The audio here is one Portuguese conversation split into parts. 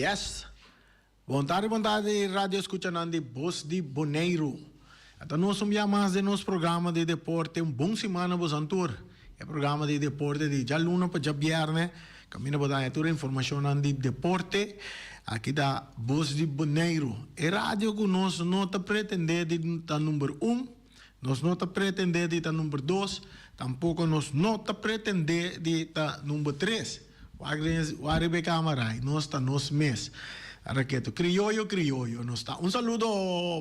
Yes. Vontade, rádio escuchando de Voz de Boneiro. Então nós somos mais de nosso programa de deporte, bom semana vos antur. É programa de deporte de já luna para já viernes. Camina para dar toda a informação de deporte. Aqui da Voz de Boneiro. É rádio que nós não está pretendendo de estar número 1. Nós não está pretendendo de estar número 2. Tampouco nós não está pretendendo de estar número 3. O Aribe Camarai, nós está nos mês. Araqueto, criollo, não está. Um saludo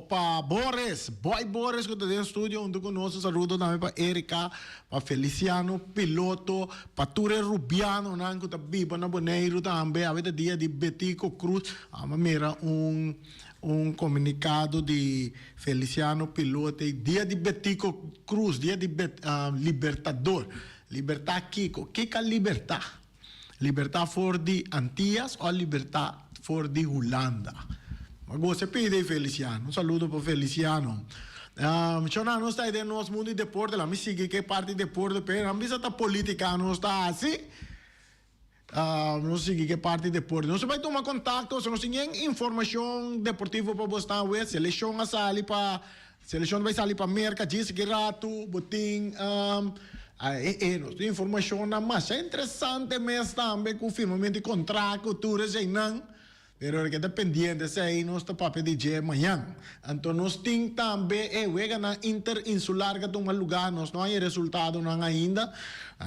para Boris, Boy Boris, que está no estúdio, onde conosco. Um saludo também para Erika, para Feliciano, piloto, para Ture Rubiano, que está vivo na Boneiro também. A vida dia de Betico Cruz. Mira comunicado de Feliciano, piloto, dia de Betico Cruz, dia de Libertador. Libertad Kiko. Kika Libertad. Libertad for de Antillas ou Libertad for de Holanda. Mas você pede Feliciano. Um saludo para Feliciano. Chona não está aí no nosso mundo de deporte. Lá me sigue que parte de deporte. Pero não precisa estar política. Não está assim. Não sigue que parte de deporte. Não se vai tomar contato. Se não tem informação deportiva para você. Seleção vai sair para... Seleção vai sair para Merca. Diz que rato. Botim... nós temos informação mas é interessante mesmo também com o firmamento de contrato, cultura, sei não, pero que dependente se aí nós está para pedir amanhã. Então nós temos também wega na interinsular que toma lugar, nós não há resultado não ainda,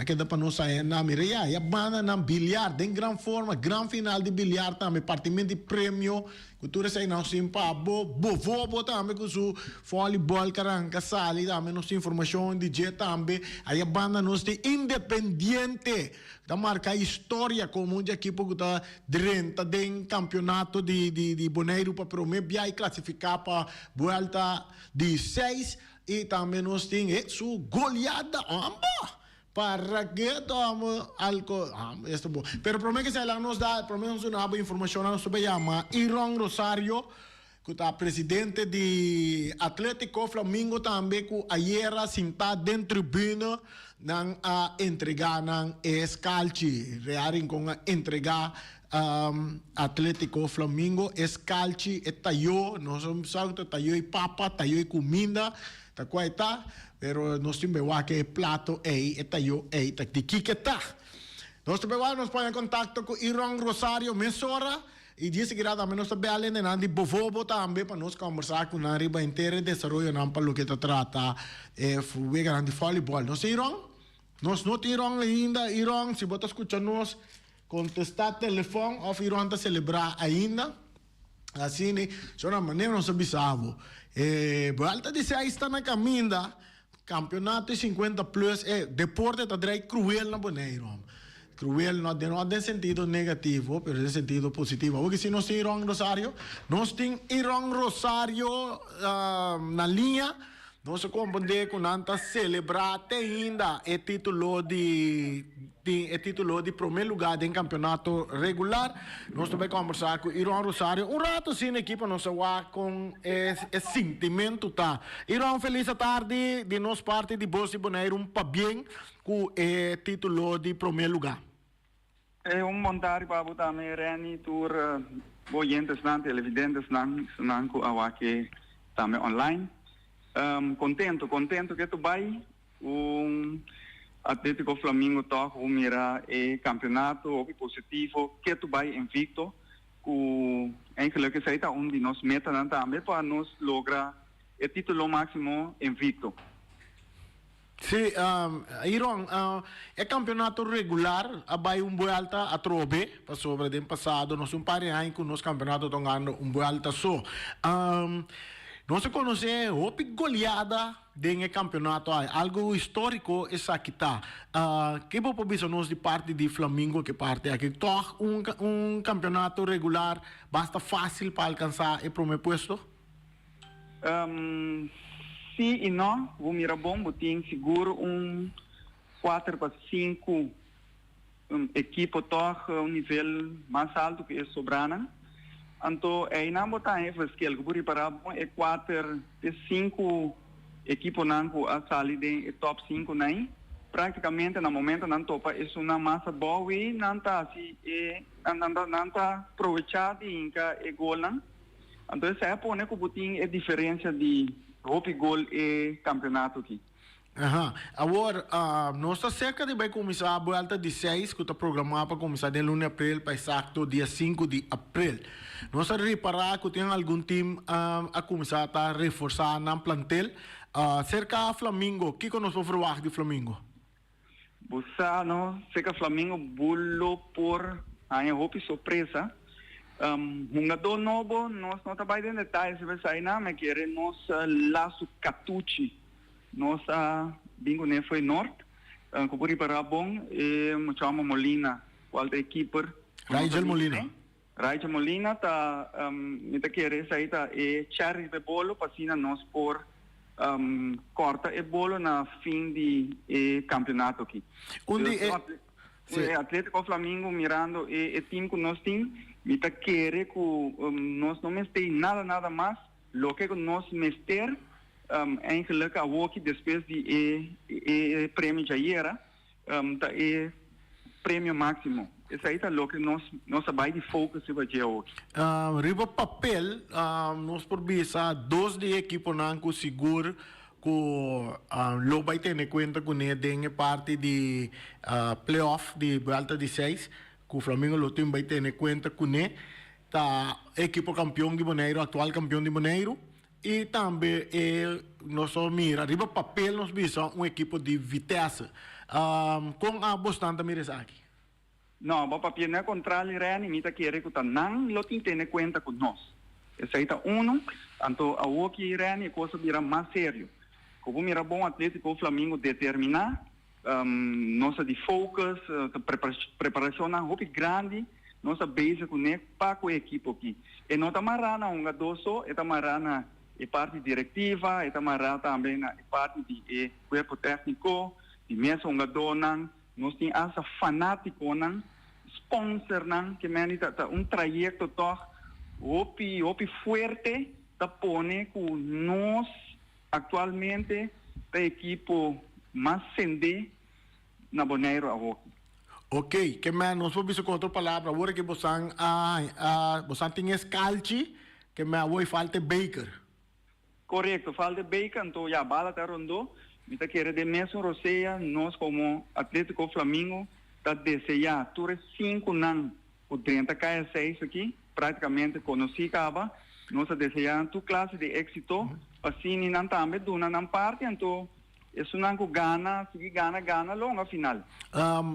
que dá para nós sair na mireia, e a banda na bilhar, tem grande forma, grande final de bilhar também, partimento de prêmio, cultura sei não sim para bovo também com o voleibol caranca sali também nós temos informação de dia também, aí a banda nós tem independente da marca história como de equipe que está dentro do campeonato de Boneiro para prometer e classificar para volta de 6 e também nós temos sua goleada para que tome algo esto bom. Pero prometo que se lá nos dá, prometo uma boa informação sobre chama Iron Rosario, que está presidente de Atlético Flamengo também, que ayer sentado dentro da tribuna nang entregar nang escalci, rearing com entregar Atlético Flamengo escalci e tayo, nós somos salto tayo e papa, tayo e comida, tá quaita, pero nós temos que plato e tayo e tá de kiketa. Nós temos nós põe em contato com Iron Rosario Mensora e disse que também nós também além de nada de bovobo também para nós conversar com a riba inteira de desenvolvimento não para o que trata foi grande voleibol. Nós Nós não tiramos ainda, Iron, se você escuta nós, contestar telefone, ou Iron está celebrar ainda. Assim, de uma maneira não sabíamos. Volta de ser está na caminha, campeonato 50 plus, deporte está cruel na Boneiro. Cruel não tem sentido negativo, mas tem sentido positivo. Porque se nós temos Iron Rosario, nós temos Iron Rosario na linha. Nós compreendemos que nós estamos celebrando ainda o título de primeiro lugar em campeonato regular. Nós também conversar com Iron Rosario. Rato sim, a equipe não se vai com esse sentimento. Tá? Iron, feliz tarde de nossa parte de Voz de Boneiro, para bem com o título de primeiro lugar. Bom tarde para você também, Reni, tur oyentes, televidentes, com a que também online. Contento que tu vai Atlético Flamengo toca mira campeonato positivo que tu vai invicto com que seita de nós meta também para nós lograr o título máximo invicto. Sim, Iron, é campeonato regular, vai volta a trove, para sobre o passado, nós anos com nosso campeonato tongando volta só. Nós conhecemos a goleada desse campeonato, algo histórico essa aqui está. Que vou dizer nós de parte de Flamengo que parte aqui, um campeonato regular basta fácil para alcançar o primeiro posto? Sim e não, vou mirar bom, tem seguro 4 para 5 equipe toca nível mais alto que é Sobrana. Então, não botar ênfase que ele pode parar 4 de 5 equipes não a sair de top 5 nem praticamente no momento não topa é uma massa boa e não tá assim não tá aproveitada e é gol não. Então essa é por que botin é diferença de roupa gol e campeonato aqui. Aham. Agora, nós está cerca de vai começar a volta de 6, que está programado para começar de 1 de abril para exato dia 5 de abril. Nós está reparar que tem algum time a começar a reforçar no plantel. Cerca de Flamengo, o que nós vamos falar de Flamengo? Busa, no, cerca Flamengo bulo por a roupa surpresa. Jogador novo, nós não trabalhamos em detalhes, vai sair na, mas queremos Laço Catucci. Nossa bingo ne foi norte, kupuri para bom e chama Molina, qual é keeper? Rigel Molina. Rigel Molina tá mita querer sair tá e Cherry de bolo passina nós por corta e bolo na fim de campeonato aqui. Onde é Atlético Flamengo mirando e time que nós tem, mita querer que nós não mester nada mais, lo que nós mester eigenlijk ook depois de prêmio de era tá prêmio máximo. Isso aí tá louco nós vai de foco se vai hoje. Riba papel, nós por visa 2 de equipo nanco seguro que lo vai ter em conta com ele em parte de playoff de volta de 6, que o Flamengo lo tem vai ter em conta com ele tá equipo campeão de Bonaire, atual campeão de Bonaire. E também nós mira, arriba papel nós vimos um equipo de Vitesse com a bastante miresaki. Não, o papel não é contrário, Irene, mita querer que não lo tem em conta com nós. Esse aí tá então a outra Irene é coisa vira mais sério. Como mira bom Atlético Flamengo determinar, nossa de focus, preparação na roupa grande, nossa base com ele para a equipe aqui. E não tá marana um gadoso, e tá marana e parte diretiva, e também também na parte de corpo técnico, de mesmo donan, nós temos essa fanático nan, sponsor nan, que menita trajeto toch, opi fuerte, tá pone com nós atualmente a equipo mais sende na Bonaire agora. Ok, que nós vamos ver com outra palavra, agora que você tem Scalci, que me falta Baker. Correto, falta Baker, então já bala tá rondou, me tá querendo de mesmo Roseia, nós como Atlético Flamengo, tá desejar, tudo 5 nan, o 30 cai 6 aqui, praticamente conheci acaba, nós desejamos tu classe de êxito, assim não também duna não parte, então isso não gana, se gana longa final.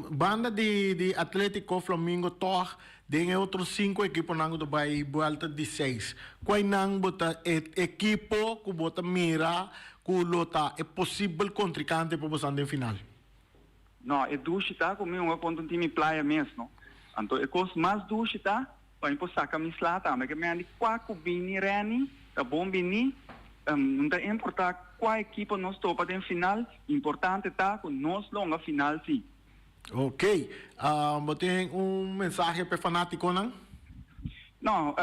Banda de Atlético Flamengo tor tem outros 5 equipos nango do vai volta de 6. Qual nang bota equipo que bota mira que lota é possível contrincante para você no final? Não, é duche tá comigo quando um time playa mesmo. Então é coisa mais duche tá, para impor saca mislata, mas que me andi quaco bini reni, tá bom bini. Não é importante qual equipe nós topa em final, importante tá com nós longa final sim. Ok, tem mensagem para fanático não? Não,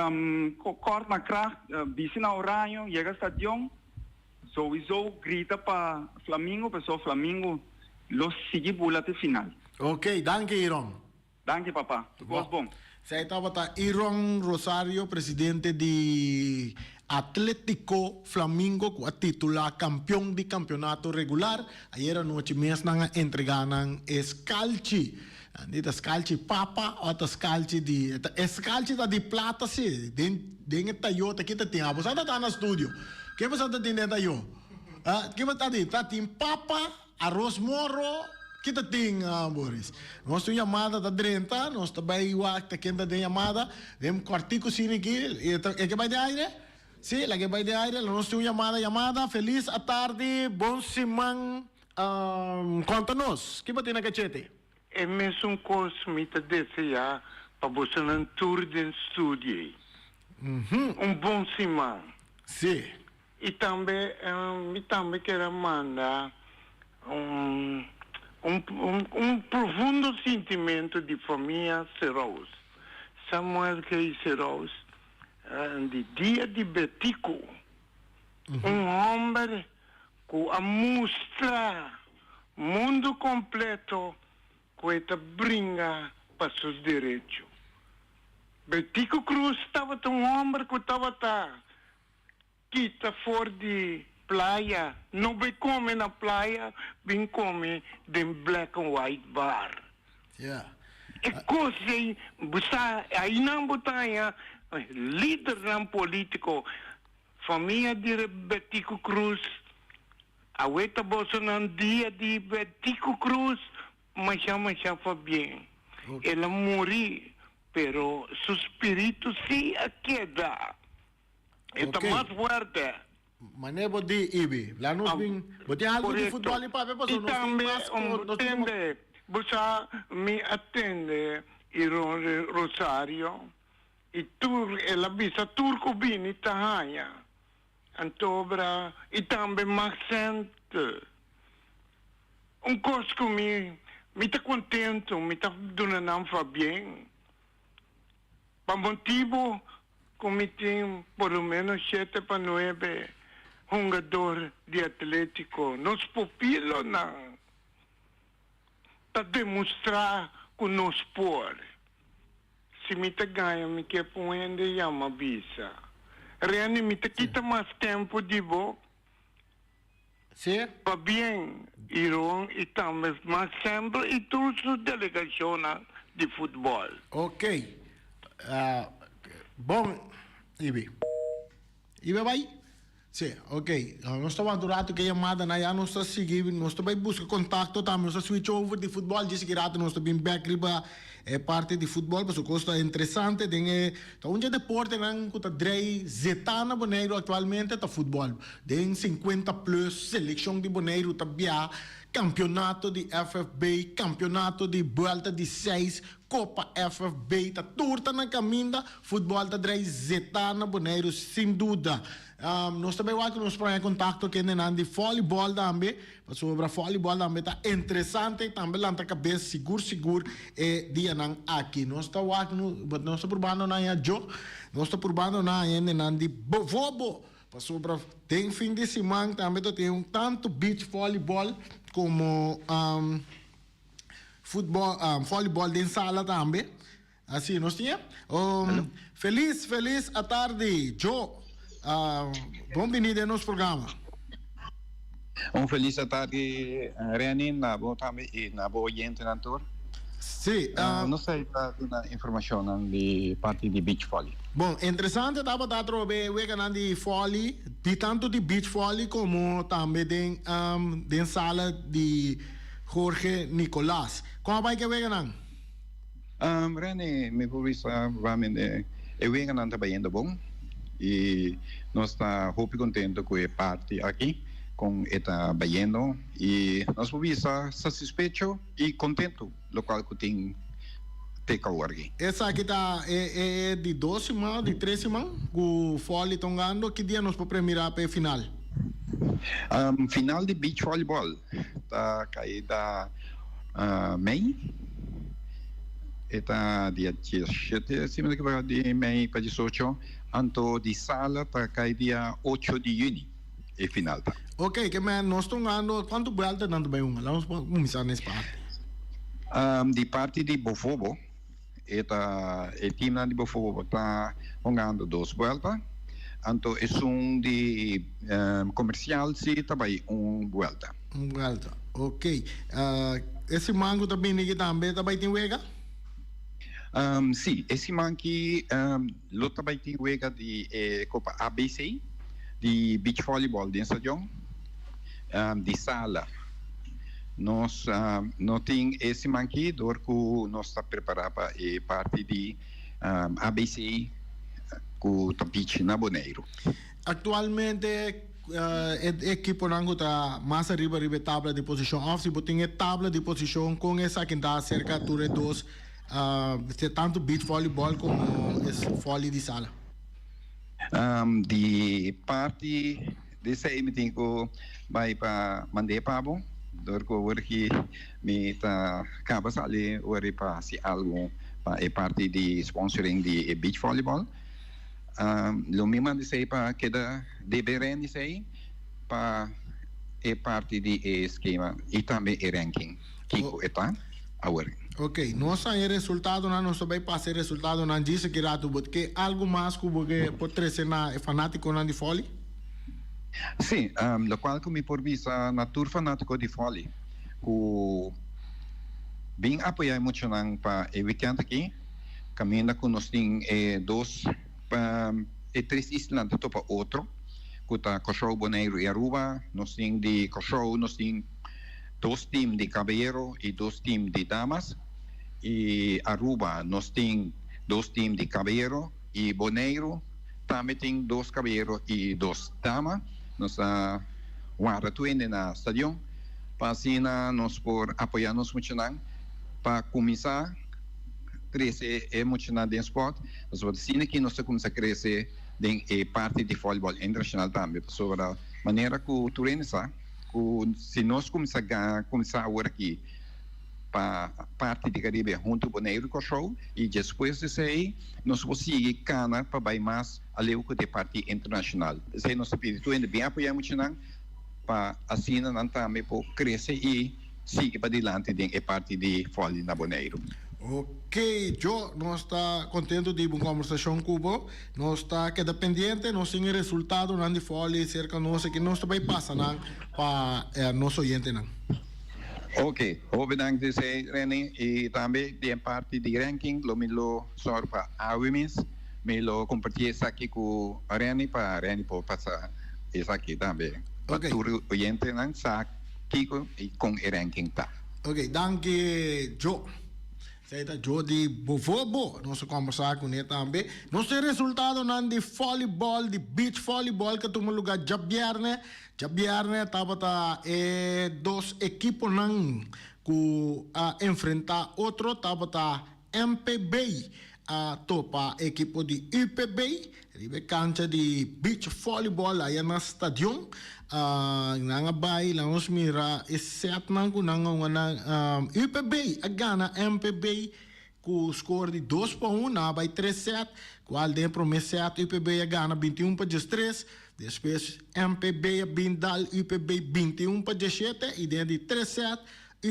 corta na kracht, visita horário, chega ao estádio, sowieso grita para Flamengo, pessoal Flamengo, lo sigue bula até final. Ok, danke Iron. Danke papá, tudo bom. Saya estava Iron Rosario, presidente de Atlético Flamengo, que titular campeão de campeonato regular. Ayer a noite mesmo entregaram Scalci. Dita Scalci papa, outra Scalci de... Scalci da de plata, sim. Dengue Toyota, que tem. Você está no estúdio. Que você está tendo Toyota? Que você está tendo? Está tendo papa, arroz morro, que tem, Boris? Nós temos chamada da 30, nós também está quente de chamada. Temos quartico sim aqui. É que vai de aire? Sim, la que vai de aire. Nós temos chamada. Feliz a tarde, bom semana. Conta-nos, que vai na cachete? É mesmo coisa que te desejar para você não tour de estúdio. Bom semana. Sim. E também quero mandar profundo sentimento de família Seroz. Samuel Key Seroz, de dia de Betico, homem que mundo completo que brinca para seus direitos. Betico Cruz estava um homem que estava quita fora de praia, não bem come na praia, bem come de black and white bar. Yeah. E coisa aí não botanha líder não político, família de Betico Cruz, a ueta bolsa não dia de Betico Cruz, mas já foi bem. Okay. Ela morreu, pero su espírito se queda. Está mais forte. Mané bodi ibi. Lanos bing bodi algo de futebol e pape paso E também atende, você me atende e Rosario e ela visa turco bini tahanya. Antobra e também Maxente. Coisa que me tá contente, me tá dando não fa bem. Para motivo como tem pelo menos 7 para 9 jogadores de Atlético, nos pupilos não. Para demonstrar que nos pode. Se me tá ganha, me quer pôr e chama visa. Reani me tá quita mais tempo de boa. Sim. Para bem, Iron e também mais sempre e toda a delegação de futebol. Ok. Bom, Ibi. Ibi vai? Sim, ok. Nós estamos durante que chamada, nós estamos seguindo, nós estamos buscando contato também, nós estamos switch over de futebol, disse que nós estamos back riba parte de futebol, porque coisa é interessante, tem um deporte que está drei zetana boneiro atualmente, está futebol, tem 50 plus, seleção de boneiro, está bia, campeonato de FFB, campeonato de volta de 6, Copa FFB, está turta na caminha, futebol está drei zetana boneiro, sem dúvida. Nós também vamos para em contato com o de voleibol também, sobre voleibol também está interessante, também lá na cabeça seguro dia não aqui. Nós estamos probando na jo, nós estamos probando na de bobo, sobre tem fim de semana também tem tanto beach voleibol como futebol, voleibol de sala também. Assim nós tínhamos. Feliz à tarde, Joe. Bem-vindo ao nosso programa. Feliz tarde, Reani, na boa oyente, Nantor. Sim. Não sei da informação de parte de beach volley. Bom, interessante estava a trocar o canal de volley, de tanto de beach volley como também de sala de Jorge Nicolás. Como vai que o canal? Reani, me povisa realmente o canal está indo bom. E nós estamos muito contentes com a parte aqui, com esta baiano, e nós estamos satisfeitos e contentes do qual tem aqui. Essa aqui é de 2 semanas, de 3 semanas, o vôlei tongando, que dia nós podemos mirar para a final? Final de beach volleyball, está caída Mei. Eta dia 17, cima de Mei para 18, anto de sala para cair dia 8 de junho, e final. Ok, que nós estamos ganhando, quanto volta dando bem uma? Vamos começar nessa parte. De parte de Bofobo, o time de Bofobo está jogando 2 voltas, anto é de comercial, se também volta. Volta, ok. Esse mango também tem wega? Sim, esse manque luta vai ter wega de Copa ABC, de beach volleyball de estadião, de sala. Nós não tem esse manque, que nós está preparado para a parte de ABC com o beach na Boneiro. Atualmente, a equipe não está mais arriba da tabla de posição. Se você tem a tabla de posição com essa que está cerca de 2. Tanto beach volleyball como esse vôlei de sala. De parte dessa meeting que vai para mandar para bom, porque me está acaba ali hoje para se algo para a parte de sponsoring de beach volleyball. Lo mesmo de sei para que deverem sei para é parte do esquema e também é ranking. Kiko está agora. Ok, nós aí resultado na nós vai passar resultado na disse que rato porque algo mais que porque pode trazer na fanático na de foli. Sim, lo qual que me por visa na tour fanático de Foli, que bem apoiar muito nang pa e weekend aqui, caminha com nós tem dois pa e três islas de topa outro, que tá Cachorro Bonaire e Aruba, nós tem de Cachorro, nós tem dois times de Caballero e dois times de Damas, e Aruba nós tem dois times de Caballero e Bonaire, também tem dois Caballero e dois Damas. Nós guarda tudo na estadião para assim nós por apoiar nos muito para começar a crescer muito na esporte. Nós vamos dizer que nós começar a crescer em parte de futebol internacional também sobre a maneira que o treino está. Se nós começar agora aqui para parte de Caribe junto com o Bonaire Show e depois disso aí nós vamos seguir cana para vai mais além de parte internacional. Se nosso espírito ainda bem apoiar muito para assim não também por crescer e seguir para adiante em parte de Foli na Bonaire. Ok, eu nós está contente de uma conversação com o nós está queda pendiente, nós tem resultado na de Foli cerca nós que nós vai passar para nosso oyente não. Ok, bedankt René e também de parte de ranking lo milo sor para a women's me lo compartilhar aqui com a René para René por passar isso aqui também. Para o oyente não sabe Kiko e com o ranking tá. Ok, danke Joe. Saita Joe de Bovobo, nós conversar com ele também. Nós tem resultado nan de volleyball, de beach volleyball que toma lugar Jabierne tava dois equipos nan que enfrentar outro tava MPB topa equipo de UPB, ribe cancha de beach volleyball aí na stadion. Nanga bay lang os mira iset nang ko nang UPB agana MPB ku score de 2-1 na bay 3-7 qual de promeset UPB agana 21-3 depois MPB bindal UPB 21-7 e de 3-7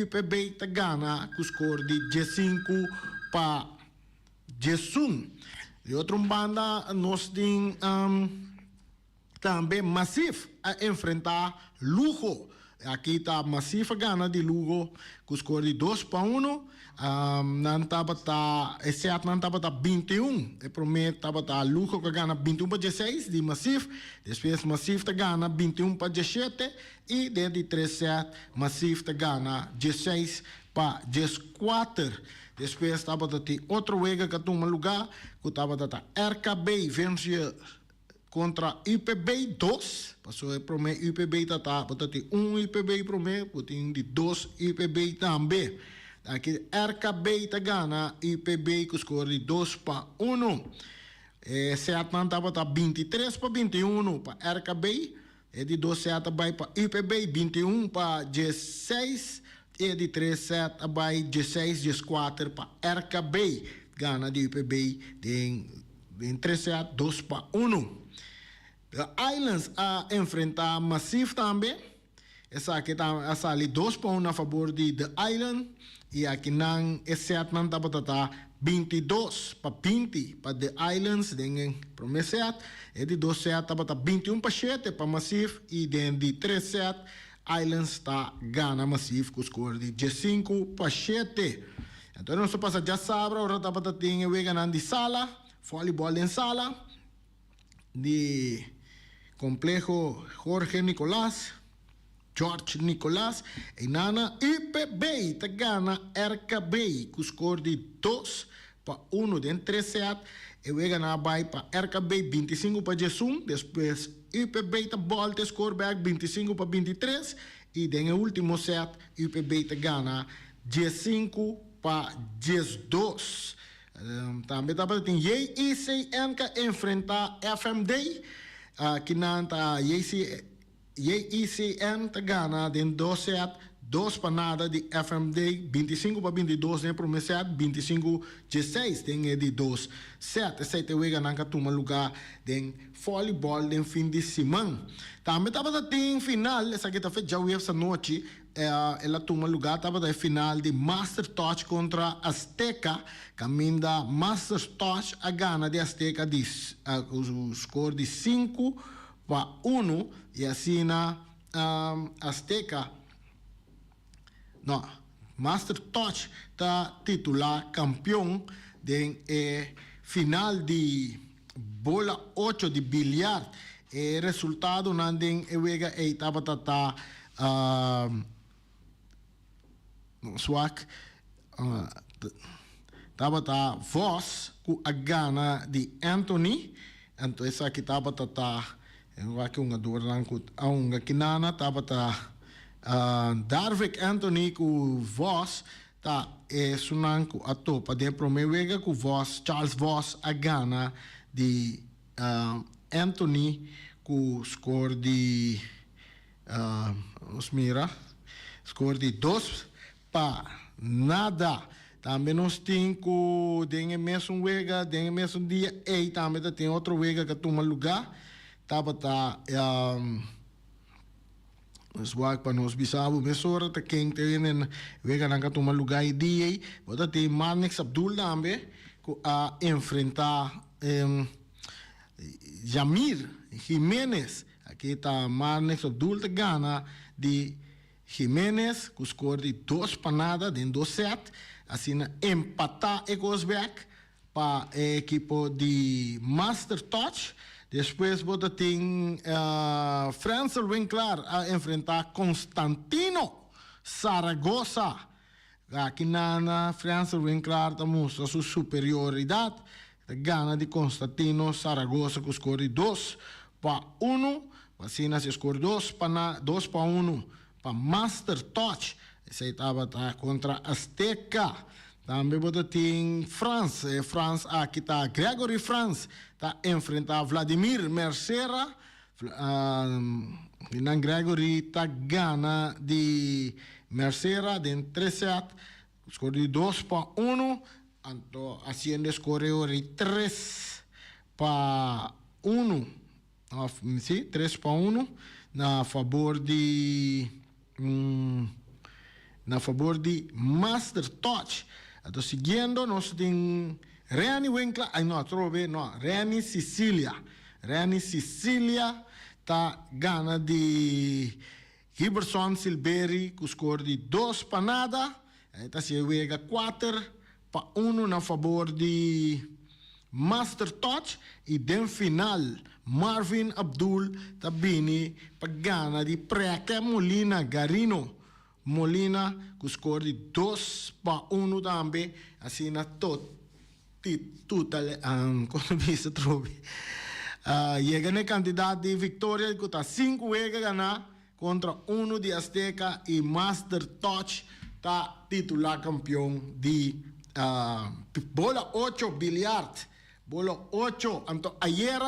UPB tagana ku score de 5-1 de outra banda nós tem também Massif a enfrentar Lugo. Aqui está Massif a gana de Lugo com score de 2-1. Não estava exceto não estava 21. E prometo estava Lugo que gana 21-16 de Massif. Depois Massif está gana 21-17 e desde 3-7 Massif está gana 16-14. Depois estava outro wega que toma lugar que estava RKB vence contra UPB 2, passou para mim UPB tá, portanto UPB para mim, portanto de 2 UPB também. Aqui RKB tá gana UPB com score de 2-1. Seatman tava 23-21 para RKB, e de 2-7 vai para UPB 21-16 e de 3-7 vai 16-4 para RKB, gana de UPB em 3-7 2-1. The Islands a enfrentar Massif também. Essa aqui está ali 2-1 a favor de The Island. E aqui não, esse não está para 22-20 para The Islands. Dengan promesat. E de 2-7 está para 21-7 para Massif. E de 3-7 Islands está gana Massif com score de 15-7. Então nós passa já sabe, agora está para ter o ganhando de sala, voleibol em sala. De Complejo Jorge Nicolás, e nana UPB, tá gana RKB, com score de 2-1, de 3-7, e vai ganhar para RKB 25-1, depois UPB tá volta, score back 25-23, e no último set, UPB tá gana 15-12. Também tá para ter JECN que enfrentar FMD, que não tá JECN tá gana de 12-2 2 para nada de FMD, 25 para 22 né, promessa 25-16 tem de 2 7 7 wega nang katuma lugar den volleyball den fim de semana. Também tava tem final, essa que tá feita já essa noite, ela toma lugar, tava da final de Master Touch contra Azteca, caminho da Master Touch a gana de Azteca de o score de 5-1 e assim na Azteca no, Master Touch está titular campeão de final de bola 8 de bilhar. Resultado nandeng ewega estava tata swak tava ta voz ku a gana de Anthony. Então essa aqui tava tata que um ador lang ku ang kinana tava ta Darvik Anthony ku voz ta sunan ku ato pa de promewega ku voz Charles Voss a gana de Anthony ku score de score de 2-0. Também nós temos que mesmo wega, mesmo dia e também tem outro wega que toma lugar. Tava swag para nós bisabo mesora ta quem tem wega nanga toma lugar e dia. Bota tem Marnix Abdul também a enfrentar Jamir Jiménez. Aqui está Marnix Abdul de Gana de Jiménez, com score de 2 para nada, de 2-7. Assim, empatar Ecosback para a equipe de Master Touch. Depois, bota tem Francis Winkler a enfrentar Constantino Zaragoza. Aqui na Francis Winkler mostra sua superioridade. Gana de Constantino Zaragoza com score de 2-1. Assim, se score 2-1 para Master Touch. Esse aí estava contra Azteca. Também tem France. Aqui está Gregory France. Está enfrentar Vladimir Mercera. Gregory está gana de Mercera de 3-7. Score de 2-1. Então, haciendo score de 3-1. Sim, 3-1. Na favor de Master Touch. Então, seguindo, nós temos Rani Winkler, Rani Sicilia. Rani Sicilia está gana de Giberson Silberi com score de 2 para nada. Está se wega 4-1 na favor de Master Touch. E den final, Marvin Abdul tabini pagana di Preca Molina Garino. Molina com score de 2-1 também. Assim na quando vista trobe. Chega na candidato de Vitória que está 5 wega ganhar contra 1 de Azteca e Master Touch está titular campeão de bola 8 bilhar. Bola 8. Então, ayer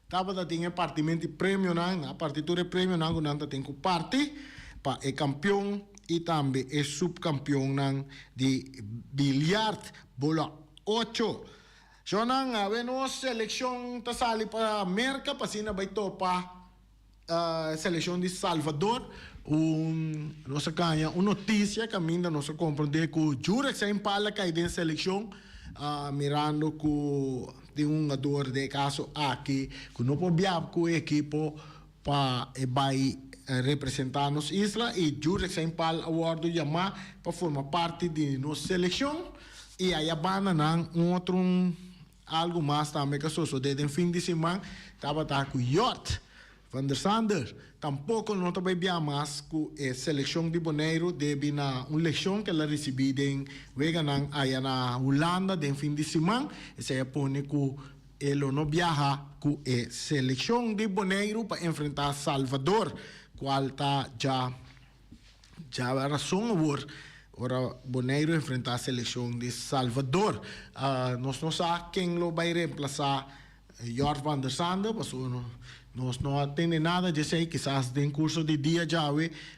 estava tinha partimento de prêmio a partitura de prêmio não nanta tem que parte para o campeão e também é subcampeão de bilhar bola 8. So nang nós seleção tá sali para América para sina vai topar seleção de Salvador. Nossa ganha uma notícia que ainda nós compreender que o Jurex é impala que tem seleção mirando que tem jogador de caso aqui que não pode com a equipe para vai representar nos isla e Jurex é impala award chamar para formar parte de nossa seleção e aí a banda não outro algo mais também que só de fim de semana estava com Jort van der Sander. Tampouco não também bem mais com a seleção de Bonaire deve na leção que ela recebeu em Weganang aí na Holanda de fim de semana. Esse é pone que ele não viaja com a seleção de Bonaire para enfrentar Salvador, qual está já a razão agora. Ora, Bonaire enfrentar a seleção de Salvador. Nós não sabemos quem vai reemplaçar Jort van der Sander, mas Nós não tem nada de sei, quizás em curso de dia já,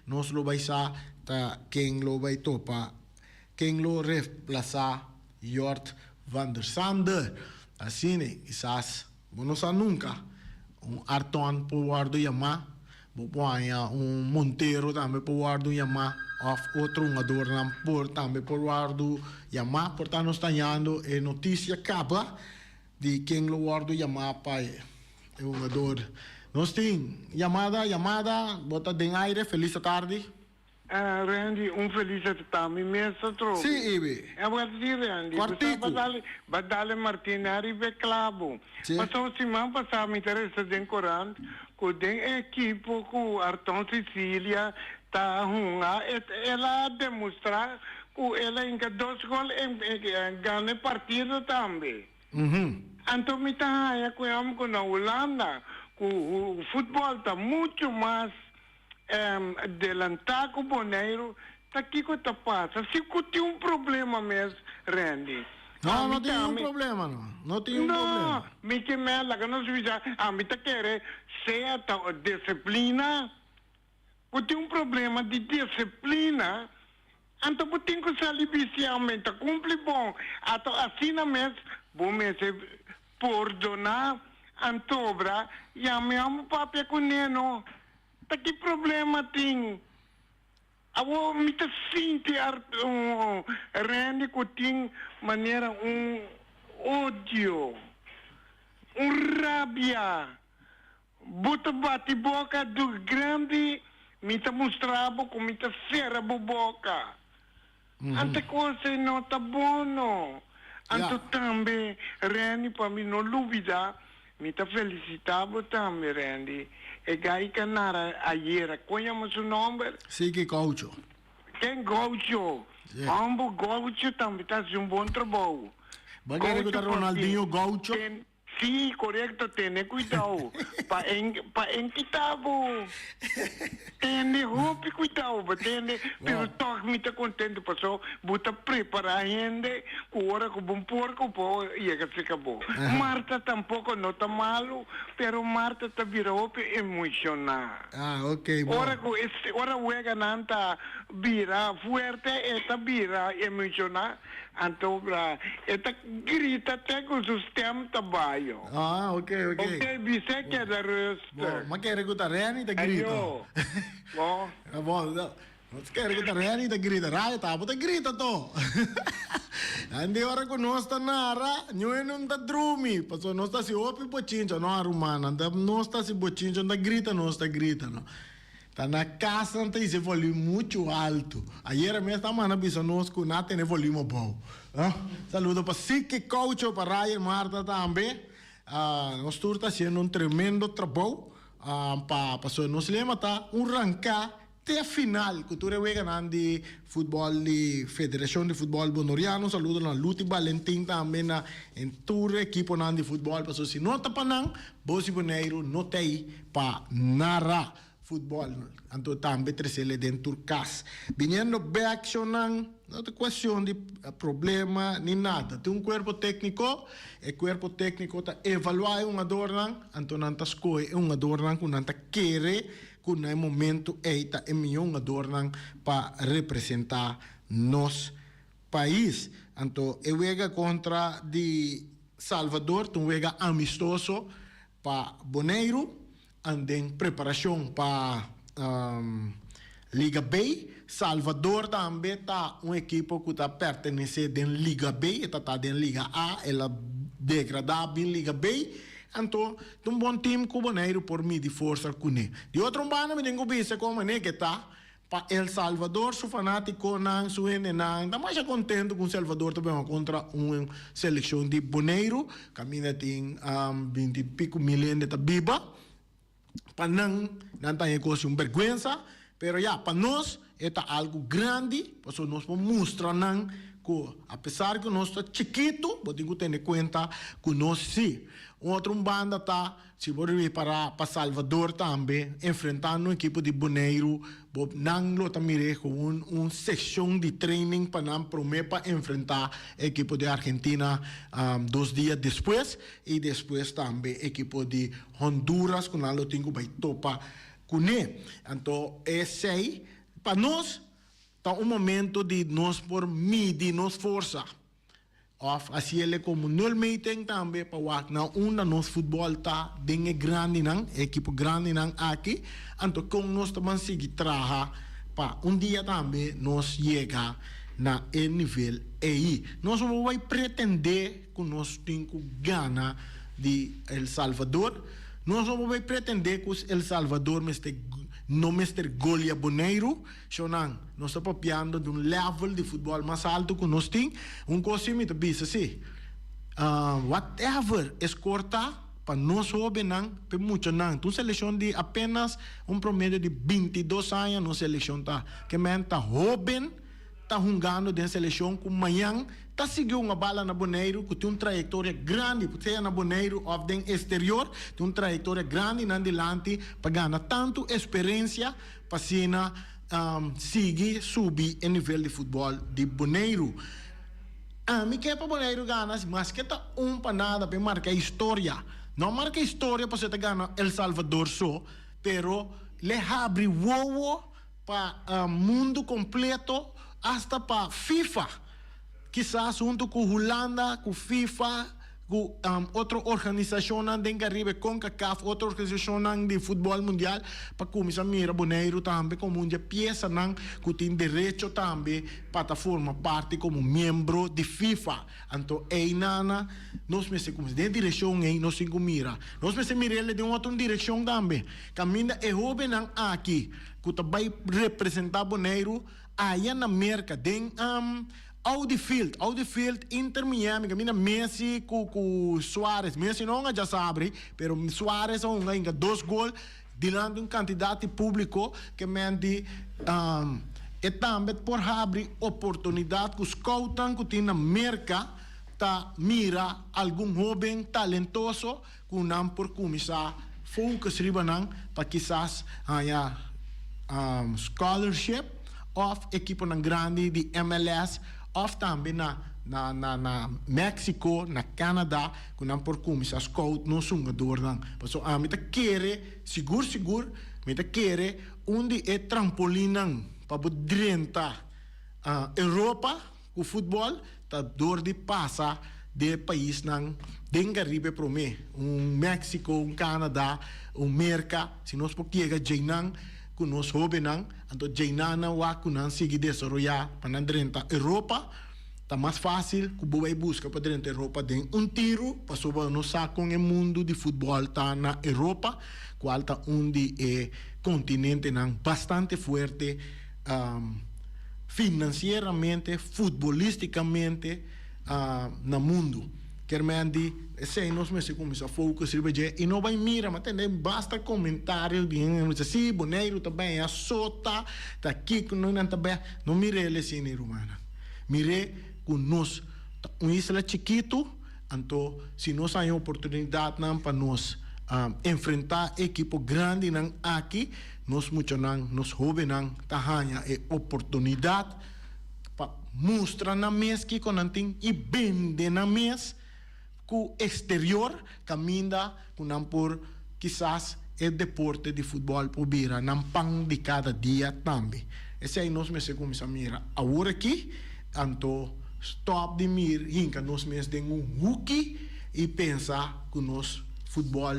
nós lo vai sa, ta quem lo vai topa, quem lo reemplaçar, Jort van der Sande. Assim, né? Quizás, não sabe nunca, Arton por guardo Yama, Monteiro também por guardo Yama, outro jogador por também por guardo Yama, portanto, nós estamos dando notícia acaba de quem lo guardo Yama para o jogador. Nós temos chamada, bota de aire, feliz tarde. Randy, feliz tarde, mesmo troco. Sim, Ibi. É verdade, Randy. Quartico. Badale Martinari ve clavo. Sim. Mas o semana passada me interessa de Coran, com a equipe com Arton Sicília, tá runga, ela demonstra que ela em 2 gols ganha partido também. Então me tá aí com na Holanda, o futebol tá muito mais adelantado com o Boneiro, tá aqui que tá passa. Se tem problema mesmo, Randy. Não, não tem problema, não. Não tem problema. Não, me que me la que não se já, me tá querer certa disciplina. Tem problema de disciplina. Então, tem que ser libicialmente cumprir bom. Então, assim mesmo, vou me perdonar, antobra, e a minha papel com neno. Tá que problema tem? Eu me sinto Randy que tem maneira ódio, rabia, bota bate boca do grande, me tá mostrava como me tá serra boca. Ante coisa não tá bom, não. Anto também, Randy, para mim não duvida, me tá felicitava também, Randy. E gai canara ayer, conhece o nome? Sim, que Gaucho. Quem Gaucho? Ambos Gaucho também tá fazendo bom trabalho. Vai querer que Ronaldinho Gaucho? Sim, correto, tem cuidado. Para enquitavo. Tem roupa cuidado, pero toque me tá contente, passou, bota preparar gente, hora com bom porco, pô, e que se acabou. Marta tampouco não tá malo, pero Marta tá virou emocionar. Ok, bom. Ora uega nanta vira fuerte, esta vira emocionar. Então, esta grita até com o sistema trabalho. Ok. Ok, você quer dar rosto. Mas quer que Reni te grita? Bom. Bom, não. Mas quer que Reni te grita? Raya, tapo te grita to. Andi ora con nostra nara, noi non da drumi, passo nostra si opi bocincio, no arumana, nostra si bocincio, da grita, nostra grita, no. Tá na casa não tem esse volume muito alto. Ayer mesmo estava na bisa nós com não tem volume bom. Saludo para Siki Coach, para Ryan Marta também. Nós estamos fazendo tremendo trabalho. Para nós lembra tá rancar até a final. Cultura vegana de futebol de Federação de Futebol Bonoriano. Saludo na Luti Valentim também na em tour equipo de futebol. Para se não tá para não, Bosi Boneiro não tem para nara. Futebol, anto também terceiro dentro do CAS. Vinhendo back não tem questão de problema nem nada. Tem corpo técnico, e corpo técnico está evaluar jogador, anto não está escolher jogador que não está querer, que no momento está melhor jogador para representar nosso país. Anto eu vega contra de Salvador, um vega amistoso para Boneiro. Andem preparação para Liga B. Salvador também está equipe que está pertencendo à Liga B, está em Liga A, ela degradada em Liga B. Então, um bom time com o Boneiro por mim de força com ele. De outro lado, me tenho visto como ele que está para El Salvador, su fanático não, su não, está mais contente com o Salvador também contra uma seleção de Boneiro, caminha tem 20 e pico milhões de biba. Para não ter coisa vergonha, pero para nós é algo grande, porque nós vamos mostrar que apesar que nós está chiquito, você tem que ter conta que nós sim. Outra banda está, se você vir para Salvador também, enfrentando um equipe de Bonaire, não lo também com uma sessão de training para não prometer para enfrentar a equipe de Argentina 2 dias depois, e depois também a equipe de Honduras, que não lo tenho para topar com ele. Então, esse aí, para nós, está um momento de nós por medir nossa força. Assim ele como nul meeting também para wak na una nos futebol tá bem grande não, equipe grande não aqui, então com nós também seguir trabalhar para dia também nós chegar na nível aí. Nós não vai pretender que nós temos gana de El Salvador, nós não vai pretender que El Salvador não Mr. Golia Bonaire, nós estamos papiando de level de futebol mais alto que nós temos. Coisa que bisa assim, whatever escorta para nós jovens não, para muitos não. Tu seleção de apenas promédio de 22 anos, nossa seleção tá, que men tá jovem, tá jogando de seleção com manhã, tá seguindo uma bala na Bonaire, que tem uma trajetória grande, porque na Bonaire ou de exterior, tem uma trajetória grande na delante, para ganhar tanto experiência, para seguir, subir o nível de futebol de Bonaire. Me quer para Bonaire ganhar, mas que tá para nada, para marcar história. Não marca história para você ganhar El Salvador só, pero le abre o para o mundo completo, hasta para FIFA, quizás junto com Holanda, com FIFA, com outra organização de Caribe, CONCACAF, outra organização de futebol mundial, para começar a mirar Bonaire também como uma peça que tem direito também para formar parte como membro de FIFA. Então, nana, nós começamos de direção nós temos que mirar. Nós mirar de uma outra direção também. Caminha é jovem aqui, que vai representar Bonaire aí na América, tem Audi Field, Inter Miami, caminha Messi com Suárez. Messi não já sabe, pero Suárez ainda 2 gols diante de um candidato público que mende e também por abrir oportunidade que os scouts que tem na América tá mira algum jovem talentoso que não por começar focus ribanan para quizás scholarship of equipo ng grande de MLS of também na México, na Canadá, que não por começar scout no jogador não. Então, me tá querer seguro, me tá querer onde é trampolim para drentar Europa, o futebol, tá dor de passar de país não den Caribe para mim, México, Canadá, América, se nós porque chega que nós jovens não, então jainana wa que não sigue desenvolver para dentro Europa, tá mais fácil que vai buscar para dentro Europa tem tiro para sobre no saco no mundo de futebol tá na Europa, qual tá onde continente não bastante forte financeiramente, futbolisticamente no mundo. Querendo se nós começamos a focar e não vai mirar, mas tem basta comentário de assim, Bonaire também é sota, tá aqui que não também não mire ele assim romana. Mire com nós isla chiquito, então se nós temos oportunidade para nós enfrentar equipo grande não aqui, nós muito não, nós jovens não, tá ganha oportunidade para mostrar na mesa que não tem e vender na mesa o exterior caminha com por quizás o deporte de futebol por vira não pão de cada dia também. Esse aí nós começamos a mirar agora aqui, então stop de mirar, hinca nós temos rookie e pensar que nós futebol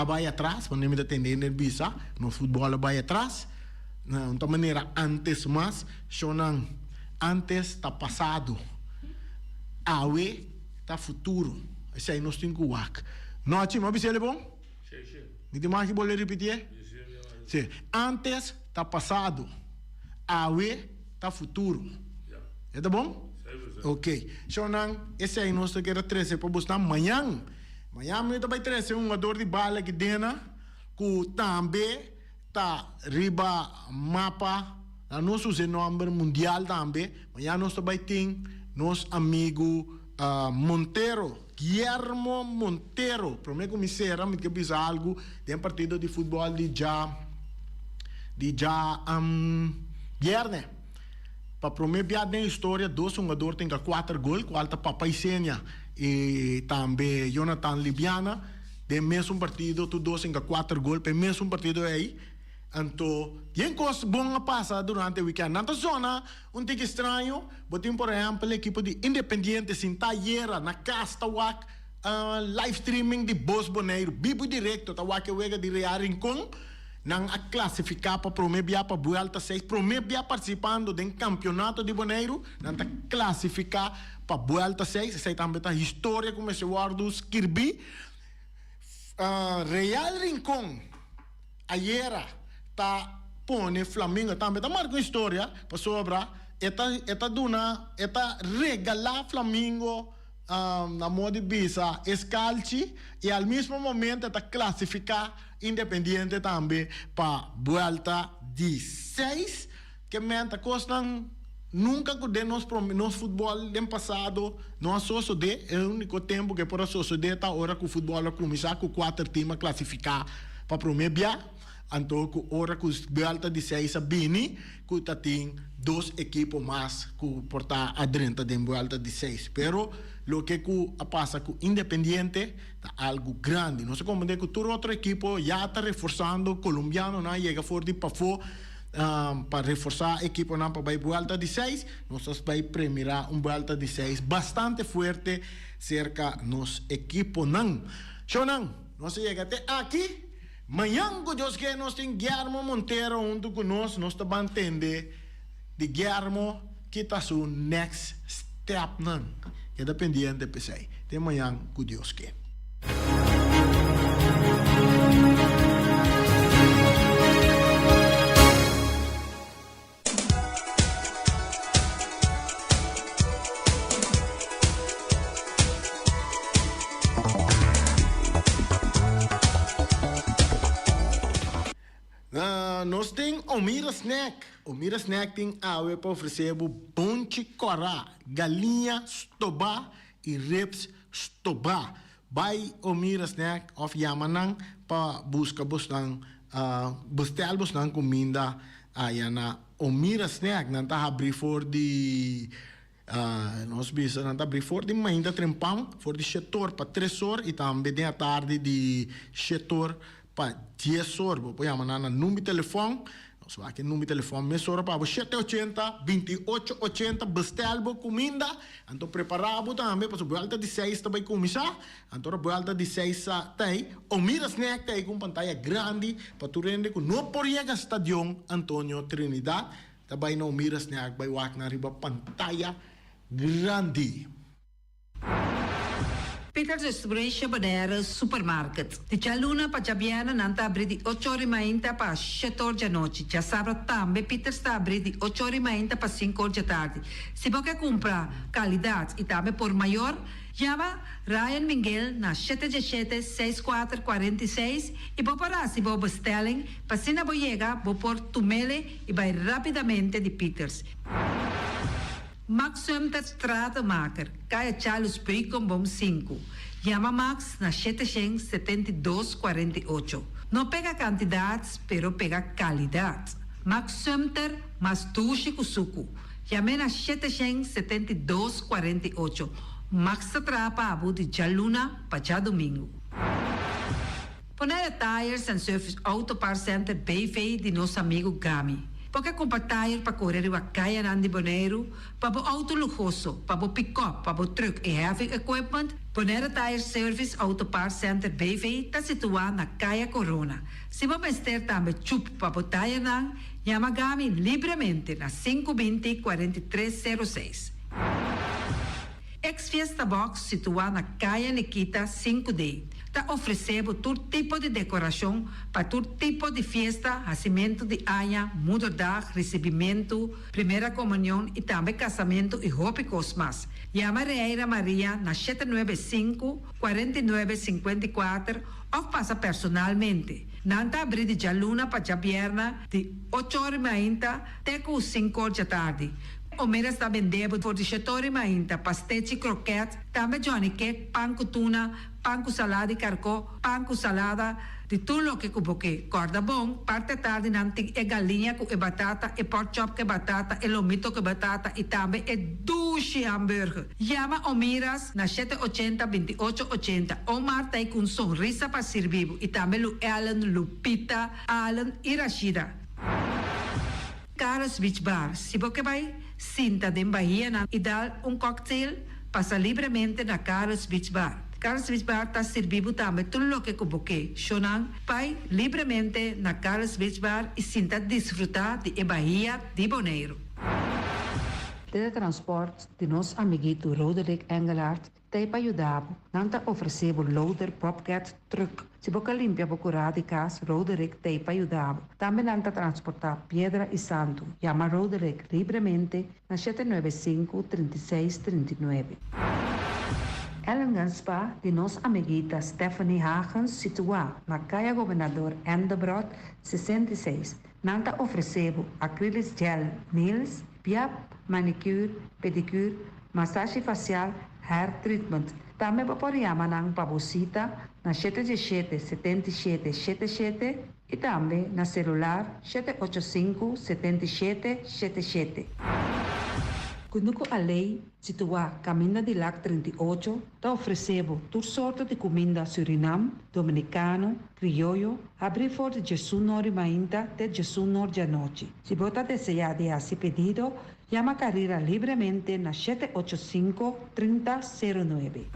vai atrás, quando me atender nerviosa, nós futebol vai atrás, de maneira antes mas, antes está passado, awe tá futuro. Esse aí nós temos que wak. Não, Tim, mas é bom? Sim. Me tem mais que vou repetir? Sim. Antes tá passado. Awe tá futuro. É tá bom? Sim. Ok. Então, esse aí nós queremos trazer para buscar amanhã. Amanhã nós vai trazer um jogador de bala que dena, que também tá riba mapa na nosso nome mundial também, mas já nós também tem nosso amigo Monteiro, Guillermo Monteiro, para mim comissário, me diz algo, tem partido de futebol de já viernes. Para mim, na história, 2 jogadores têm 4 gols, qual Papai Senia e também Jonathan Libiana, de mesmo partido, tu 2 têm 4 gols, para mesmo partido aí. Então, tem coisas boas a passar durante o weekend. Na zona, tique estranho, botem, por exemplo, a equipe de Independiente, sem Tayera, na casa, tawak, live streaming de Bos Boneiro, bibo direto, tawak, eu vega de Real Rincon, nang a classificar para promebia para Vuelta 6, promebia participando do campeonato de Boneiro, nang a classificar para Vuelta 6, essa também tá história como esse Wardos Kirby, Real Rincon, Ayera, tá pone Flamengo também, tá marca história para sobra, eta duna, eta regala Flamengo na modo de bisa escalci e ao mesmo momento está classificar Independiente também para Vuelta 16 que menta costam nunca que de nos futebol do passado não sucede é o único tempo que pode suceder tá hora que o futebol começar com 4 times classificar para promebia então que hora que Vuelta 16 bini que tá tem 2 equipos mais que portar adrenta de Vuelta 16 pero lo que pasa con Independiente está algo grande. No sé cómo de que todo otro equipo ya está reforzando colombiano, ¿no? Llega fuerte para reforzar el equipo ¿no? para Vuelta 16. Nosotros vamos a premiar un Vuelta 16 bastante fuerte cerca de los equipos. Shonan, no se llega aquí. Mañana, Dios que nos tiene Guillermo Monteiro junto con nos está a entender de Guillermo que está su next step. Que dependiente de PC. Até amanhã, com Deus que. Nós temos Omira Snack. Omira Snack tem água para oferecer bonche corá, galinha stobá e ribs stobá. Vai Omira Snack of Yamanang para buscar bostang comida aí na Omira Snack. Não está abrir for de nós bisa não está abrir for de manhã trempão, for de setor para 3 horas e também de tarde de setor para 10 horas. Vou chamar na número de telefone. Nós vamos aqui no número de telefone. Mês hora para 780-2880. Bestelbo comida. Então preparado também para a Vuelta 16 também começar. Então a Vuelta 16 tem. Omira Snack tem com pantalla grande para tu render com no Poriega Stadion Antônio Trinidad. Também no Omira Snack vai wak na riba pantalla grande. Peters Restauration Bonaire Supermarket. De Chaluna para Chabiana nanta abrir de 8h30 para 7h da noite. Já sabe também Peters está abrir de 8h30 para 5h da tarde. Se você comprar qualidade e também por maior, chama Ryan Miguel na 717-6446 e vou parar se vou bestelling, para se não chega, vou pôr tumele e vai rapidamente de Peters. Max Sumter Stratenmaker, Kaya Charles Precom Bom 5. Chama Max na 772-48. Não pega quantidades, pero pega qualidade. Max Sumter, mas tuxe kusuku. Chame na 772-48. Max Atrapa abu de Jaluna para domingo. Ponera Tires and Service Auto Part Center BV de nosso amigo Gami. Porque comprar tire para correr a caia de Bonaire, para o auto luxuoso, para o pick-up, para o truck e heavy equipment, Bonera Tire Service Auto Part Center BV está situado na Caia Corona. Se você ter também chup para o tire, chama Gami livremente na 520-4306. Ex-Fiesta Box situado na Caia Nikita 5D. Está oferecendo todo tipo de decoração para todo tipo de festa, nascimento de anha, mudança, recebimento, primeira comunhão e também casamento e roupas mais. Chama Reira Maria na 795-4954 ou passa personalmente. Nanta abrir di Jaluna pa Jabierna di 8h30 teco 5h da tarde. O meras sta vendendo por 18h30 pastete croquete, também Johnny cake, pan com tuna, pan com salada e carcó, pan com salada, de tudo o que cuboque. Corda bom, parte tarde nanti e galinha com e batata, e pork chop com batata, e lomito com batata, e também e dushi hambúrguer. Llama o miras na 780-2880, o Marta e com sonrisa para servir, e também Lu Ellen, Lupita, Alan e Rashida. Carlos Beach Bar, se você vai Sinta de Bahia e dar cocktail, passa livremente na Carlos Beach Bar. Carlos Beach Bar está servindo também tudo o que cuboque. Shonan, vai livremente na Carlos Beach Bar e sinta desfrutar de Bahia de Bonaire. Teletransport de nosso amiguito Roderick Engelhardt tem para ajudar. Não está oferecendo loader, bobcat, truck. Se você limpia o curado de casa, Roderick tem para ajudar. Também não está transportar pedra e santo. Chama Roderick livremente na 795-3639. Ellen Spa de nossa amiguita Stephanie Hagens situada na Caia Governador Endebrot 66. Não está oferecendo acrylic gel, nails, piap, manicure, pedicure, massagem facial, hair treatment. Também pode chamar ng pabosita na 77-77-77 e também na celular 785-7777. Kunuko a lei situada Caminho de Lac 38, está oferecendo toda sorte de comida Suriname, dominicano, criollo, abrir for de 19h30 até 19h da noite. Se você desejar de fazer pedido, chama a carreira livremente na 785-3009.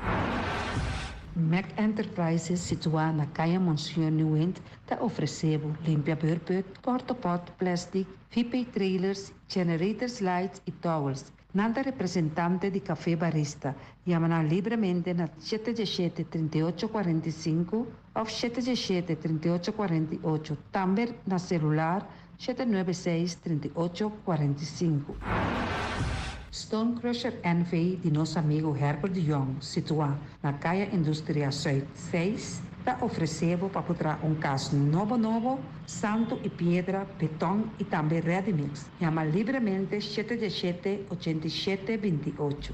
Mac Enterprises, situada na Caia Monsieur Nieuwend, está oferecendo limpia-beurput, porta-pot, plástico, VP trailers, generators lights e towels. Nada representante de Café Barista. Chama livremente na 717-3845 ou 717-3848. Também na celular 796-3845. Stone Crusher NV de nosso amigo Herbert de Jong, situado na Caia Indústria Zuid 6, está oferecendo para botar caso novo, santo e pedra, betão e também ready-mix. Chama livremente 717-8728.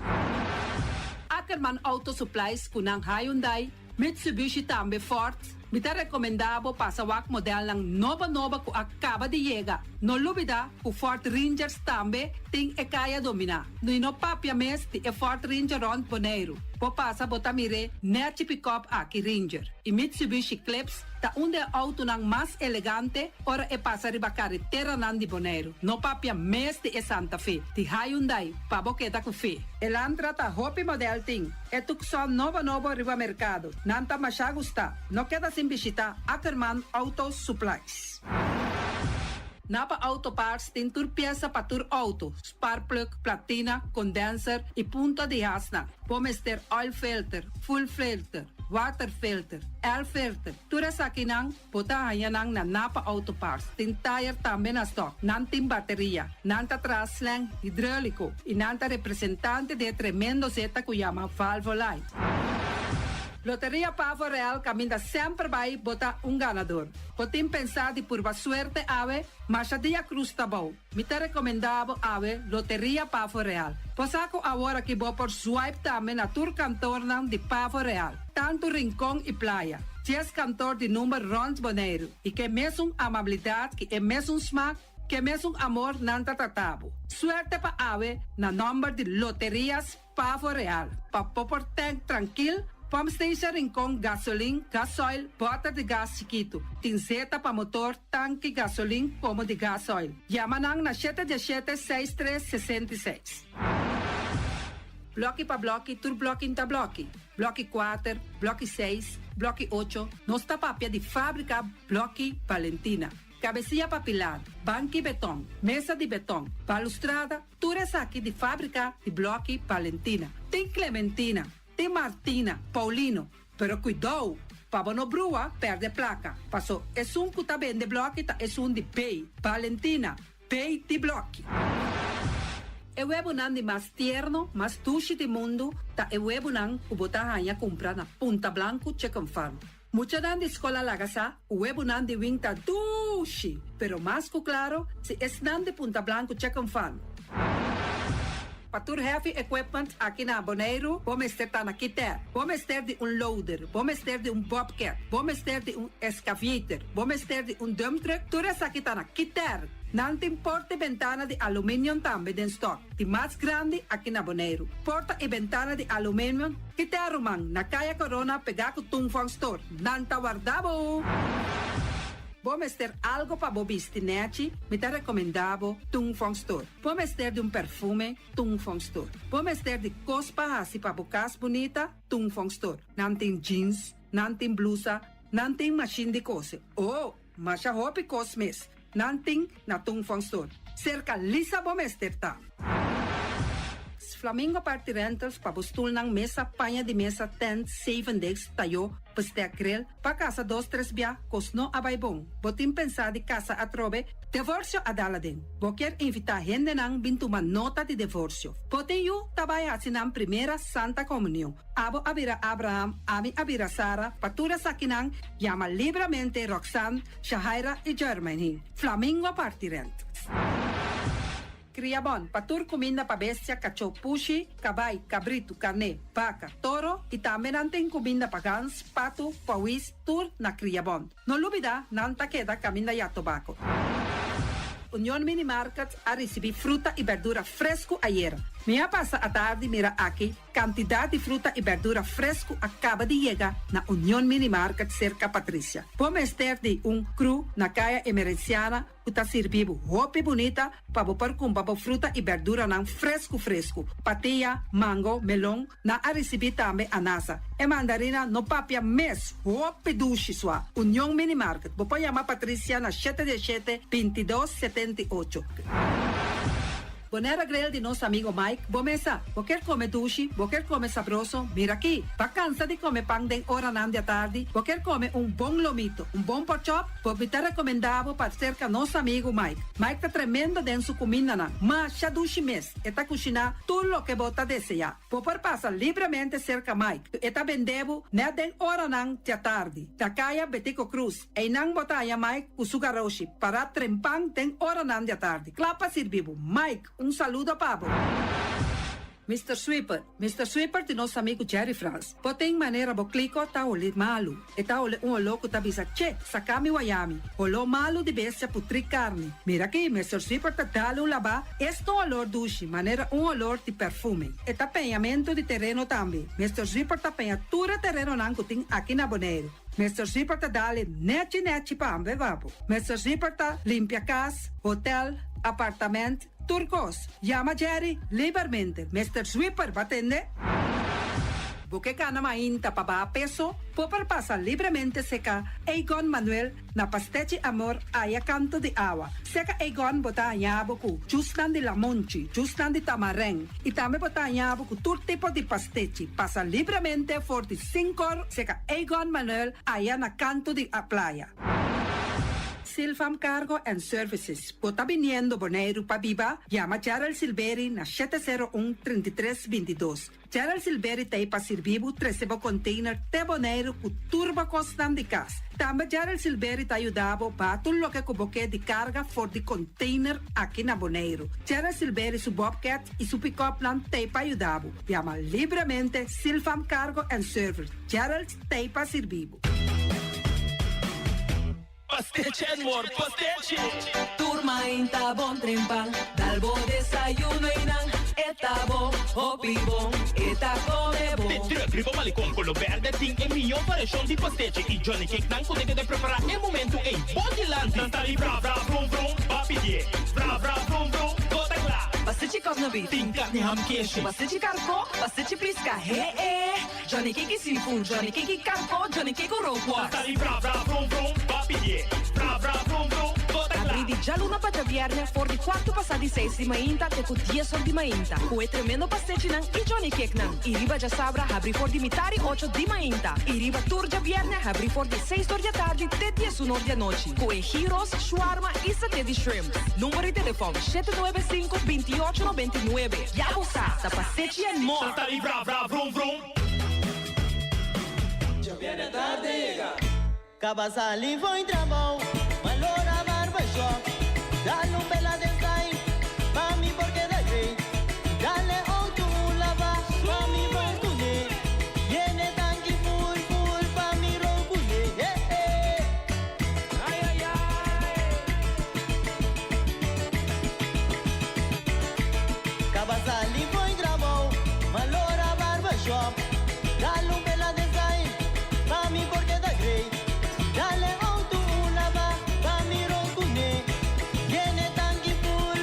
Ackerman Auto Supplies kunang Hyundai, Mitsubishi também Ford. Mita recomendado pasawak model ng nova ko acaba de llegar. No lubida ku Ford Rangers tambe ting e kaya domina. No inopapia mes ti e Ford Ranger rond Bonaire. Po pasa botamire net pick-up aki Ranger. E Mitsubishi Clips ta unde auto ng mas elegante ora e pasa riba carretera nan di Bonaire. No papia mes ti e Santa Fe. Ti Hyundai pa boketa ku fe. Elantra ta hopi model ting. E tukson novo riba mercado. Nanta masya gusta. No queda sin visitar Ackerman Auto Supplies. Napa Auto Parts tem tur pieza para tur auto, spark plug, platina, condenser e punta de hasna. Pomester oil filter, full filter, water filter, air filter. Tura sa kinang, puta hayanang na Napa Auto Parts. Tin tire também na stock, nantin bateria, nanta traslang hidráulico e nanta representante de tremendo zeta que chama Valvoline. Loteria Pavo Real caminha sempre vai botar ganador. Podem pensar de pura suerte ave, mas a dia cruz tá bom. Me te recomendava ave Loteria Pavo Real. Posaco agora que vou por swipe também na tour cantor de Pavo Real. Tanto Rincón e Playa. 10 cantor de número Rons Bonaire. E que mesmo amabilidade, que é mesmo smack, que mesmo amor nanta tatabo. Suerte pa ave na number de Loterias Pavo Real. Pa popor tank tranquilo. Pump station Rincón, gasolina, gasoil, bota de gás chiquito. Tinzeta para motor, tanque, gasolina, como de gasoil. Yamanang na 717-6366. Bloque para bloque, tur bloque inta bloque. Bloque 4, bloque 6, bloque 8. Nos tapapia de fábrica bloque Valentina. Cabecilla papilar, banco e betão, mesa de betão, balustrada, tudo isso aqui de fábrica de bloque Valentina. Tem Clementina. Tem Martina, Paulino, pero cuidado, para não brua, perde placa. Passou, é que tá bem de bloco, tá, é de pay. Valentina, pay de bloco. É o webunan de mais tierno, mais tushi de mundo, tá é webunan que botar a comprar na Punta Blanco Chicken Farm. Mucha nan de escola lagasa, huevo nan de winta dushi, pero más que claro, si es nan de Punta Blanco check fan. Patur heavy equipment aqui na Bonaire, vamos ter na Kiter, vamos ter de loader, vamos ter de bobcat, vamos ter de excavator, vamos ter de dump truck, tudo isso aqui na Kiter. Não tem porta e ventana de alumínio também em stock. De mais grande aqui na Bonaire. Porta e ventana de alumínio que te arrumam na Caia Corona pegar com Tungfang Store. Não tá guardado. Vamos ter algo para bobistinete, me te recomendavo Tungfang Store. Vamos ter de perfume, Tungfang Store. Vamos ter de cospa assim para bocas bonita, Tungfang Store. Não tem jeans, não tem blusa, não tem machine de coser. Oh, mas a roupa e cosmes. Nanting na Tungfang Store. Cerca Lisa Bomester ta. Flamingo Party Rentals pabustul ng mesa, panha de mesa, tent, 7 days, tayo, pastek grill, pa casa 2-3 bia, kosno abay bong. Botin pensa di casa atrobe, divorcio adala din. Boker invita gente nang bintuman nota di divorcio. Botin yu tabay hasinang primera Santa Comunión. Abo abira Abraham, ami abira Sara, patura sa kinang, llama libremente Roxanne, Shahaira y Germany. Flamingo Party Rentals. Criabon, patur comida pa bestia, cachorro, pushi, cabay, cabrito, carne, vaca, toro e também natin comida pa gans, pato, pawis, tur na Criabon. No lubida, nanta queda caminda ya tobacco. Union Mini Market a receber fruta e verdura fresco ayer. Minha passa a tarde mira aqui, quantidade de fruta e verdura fresco acaba de chegar na Union Mini Market cerca Patrícia. Vamos ter de cru na caia emergenciana, que está servindo roupa bonita para pôr com fruta e verdura não fresco. Patia, mango, melão, na a receber também anasa. E mandarina no papia mês, roupa duche sua. Union Mini Market. Vou chamar Patrícia na 717-2278. Bonera grill de nosso amigo Mike. Bomesa, vou quer comer duche, vou quer comer sabroso. Mira aqui, pa cansa de comer pão de hora nan de tarde, vou quer comer bom lomito, bom pork chop, vou me recomendado para cerca nosso amigo Mike. Mike tá tremendo dentro comida na, mas já duche mês, eta cozinhar tudo o que bota desejar. Vou passar livremente cerca Mike, eta vendebo ne den hora nan de tarde. Da caia Betico Cruz, e nan botaya Mike o sugaroshi para trempang den hora nan de tarde. Clapa servibo, Mike. Saludo, Pablo. Mr. Sweeper de nosso amigo Jerry France. Potém maneira boclico tá olhe malu. E tá olhe louco tá bisa, che, sacami wayami. Olho malu de bestia putri carne. Mira aqui, Mr. Sweeper tá dale laba. Este olor duche, maneira olor de perfume. E tá penhamento de terreno também. Mr. Sweeper tá penha tura terreno nangutin aqui na Bonaire. Mr. Sweeper tá dale neti pa ambe vapo. Mr. Sweeper tá limpia casa, hotel, apartamento, turcos. Llama Jerry livremente. Mr. Sweeper, va atender? Porque cana mainta pa ba peso, popar pasa livremente seca Egon Manuel na Pastechi Amor aya canto de agua. Seca Egon bota anyabo ku justan de la monchi, justan de tamareng. E também bota anyabo ku tur tipo de pastechi. Pasa livremente for de 5 seca Egon Manuel aya na canto de a playa. Silfam Cargo and Services. Bota viniendo Bonaire pa Viva, llama Gerald Silveri na 701-3322. Gerald Silveri tem pa servibo 13 container te Bonaire ku turbo constant de cas. Também Gerald Silveri te ajudava pa tudo lo que cuboque de carga for de container aqui na Bonaire. Gerald Silveri su Bobcat e su pick-up land te pa ajudava. Llama livremente Silfam Cargo and Service. Gerald te pa servibo. Pastiche and more pastiche. Turma inta bon trempal, dalbo desayuno inang, eta bon, hopi bon, eta come bon. De druk, ribo malicom, color verde, ting e mio variação de pastiche. E Johnny Cake não consegue de preparar em momento em bom lance. Não tá ali bra bra brum brum, papier, bra bra brum brum, gota lá. Pastiche cosnobi, Ting carne ham queijo. pastiche carco, pastiche pisca, Johnny Cake seafood, Johnny Cake carco, Johnny Cake roquas. Não tá ali bra bra brum brum, papier, bra bra brum brum, gota lá. Abri di già luna para viernes, for di 4 passati 6 di mainta, te cu 10 sol di mainta. Cu tremendo pastiche nan e Johnny Cake nan. I riba già sabra, abri for di mitari 8 di mainta. I riba turgia viernes, abri for di 6 ore di tardi, te 10 un'ora di noci. Cu gyros, shawarma e satè di shrimp. Numero di telefono 795-2899. Ya usa, da pastiche and more. Não tá ali bra bra brum brum. Viene tarde, Cabasali foi tramão, malora barbershop. Dale un bella design, mami porque da grey. Dale auto lava, mami voltune. Viene tanki full, mami rogune. Ay, ay, ay. Cabasali foi tramão, malora barbershop. Dale un bella design, mami porque da grey. Dale auto lava, mami rogune. Viene tanki full,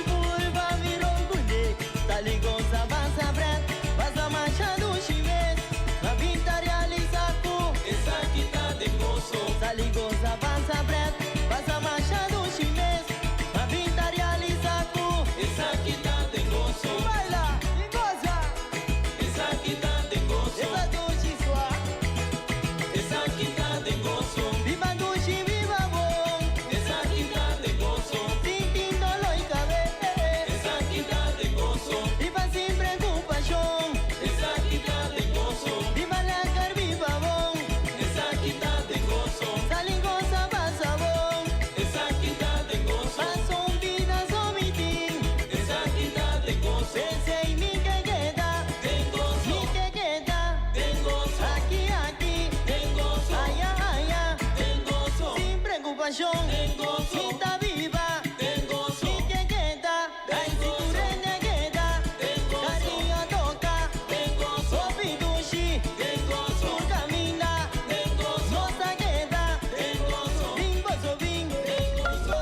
mami rogune. Tali goza basa bret, basa machado chives. La pinta realiza ku, esa quita de gozo. Tali goza basa bret, basa machado chives. La pinta realiza ku, esa quita de gozo. Baila y goza, esa quita de gozo. Esa doce sua, esa quita de gozo. Viva doce, viva bon, esa quita de gozo. Tin dolo y cabe, esa quita de gozo. Viva sin preocupación, esa quita de gozo. Viva la car, viva bon, esa quita de gozo. Sali goza, pasa bon, esa quita de gozo. Paso un vida, so mitin, esa quita de gozo. Ese y mi que queda, ten gozo. Mi que queda, ten gozo. Aquí, ten gozo. Allá, ten gozo. Sin preocupación, ten gozo. Cinta viva, ten gozo. Mi que queda, ay, si tu rende queda, ten gozo. Cariño toca, ten gozo. Opidushi, ten gozo. Tu camina, ten gozo. Nosa queda, ten gozo. Bimbo so bing, ten gozo.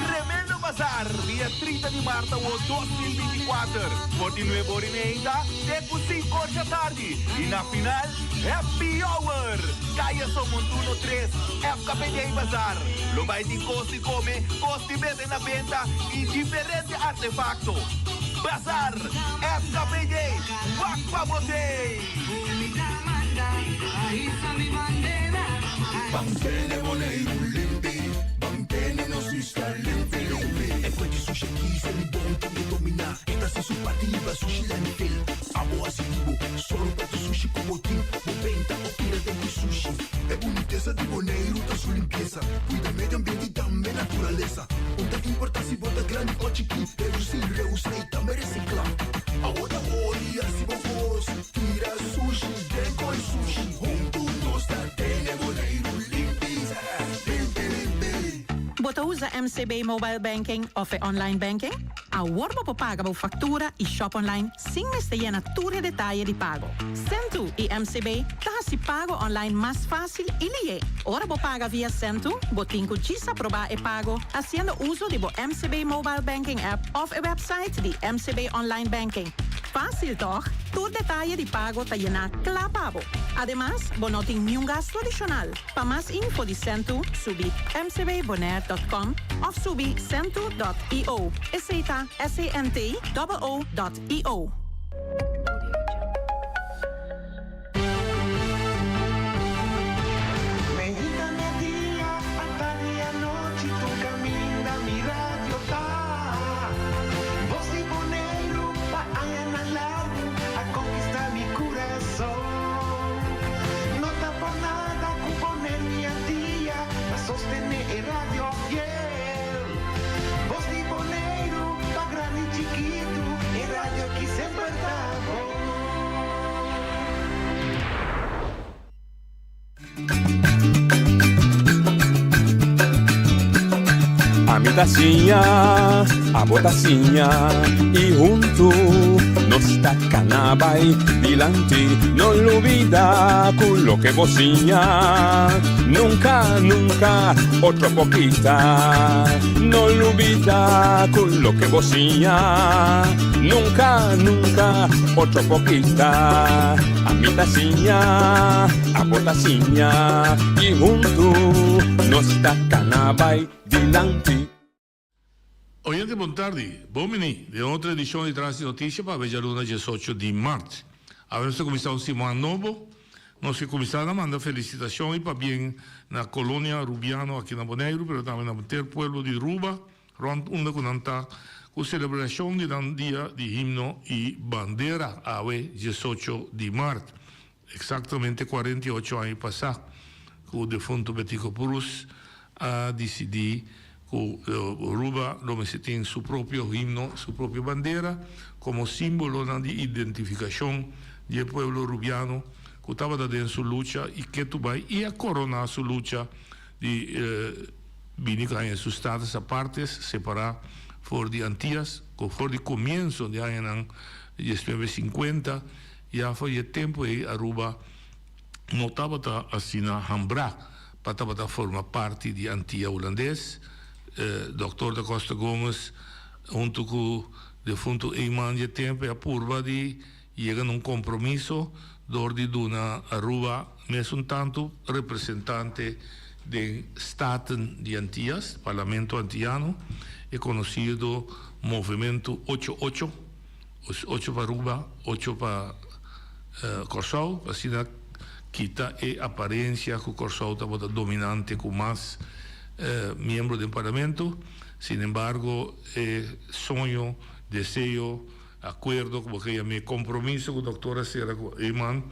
Tremendo Bazar, dia 30 de março de 2024. Por Nuevo Orineida, até 5 horas da tarde. E na final, Happy Hour. Caia Somontuno 3, FKPJ Bazar. Lo vai de costa e come, costa e vende na venda e diferente artefacto. Bazar, FKPJ, Wakpa Botei. Bangkene Boneiro limpi, Bangkene no sista limpi. E poi di sushi chi se li buon che mi domina. Esta se su partiva sushi la nifel. Amo asitivo, solo per sushi como team. Moventa o tira de mi sushi. E boniteza de Boneiro da sua limpeza. Cuida medio ambiente e também natureza. Onde importa se bota grande ou chiquinho. Eu sim reusa e também reciclar. Agora olha se vos tira sushi, deco e sushi. Juntos da Tene Boneiro limpi, limpi. Bota usa MCB Mobile Banking of online banking? A Warbo può pagare fattura e shop online sin mestiere tutti dettagli di pago. Sentu e MCB si pago online más fácil e lie. Ora può pagare via Sentu, botinco gisa proba e pago, haciendo uso di MCB Mobile Banking app of a website di MCB Online Banking. Fácil toch? Tu detalles de pago te llena clapabo. Además, no tiene ni un gasto adicional. Para más info de Sentu, subi mcbbonaire.com o subi sentu.io. SANTO.io. A tacinha, a botacinha e junto nos tacanabay dilante, no olvida con lo que bocina, nunca, nunca, otro poquita, no olvida con lo que bocina, nunca, nunca, otro poquita, a mi tacinha, a botacinha e junto nos tacanabay dilante. Oyente, buon tardi. Bomini, di un'altra edizione di Trans Notizie per la luna 18 di marzo. A nostro commissario Simone Novo, nostro commissario manda felicitazioni per bien na colonia Rubiano aqui na Bonaire, pero também na ter pueblo de Ruba, rond una conanta con celebrazione di un dia di himno e bandera a 18 di marzo. exatamente 48 anos passados, que o defunto Betico Purus a decidir que Aruba tem seu próprio himno, sua própria bandeira, como símbolo de identificação do povo rubiano, que estava dentro sua luta e que tu vai a coronar sua luta de vinir em seus estados a partes, separar for de Antillas, que for de comienzo de anos 1950, já foi o tempo e Aruba não estava assim a hambrar, para formar parte de Antillas holandês. Dr. da Costa Gomes, junto com o defunto Eiman de tempo, a curva de chegar a compromisso de dar a Aruba, mesmo tanto representante do Estado de Antillas, Parlamento Antillano, é conhecido Movimento 88, os 8 para Aruba, 8 para Corsau, assim quita a aparência que o Corsau estava dominante com mais membros do Parlamento. Sin embargo, sonho, desejo, acordo, porque eu me compromisso com a doutora Sera Eiman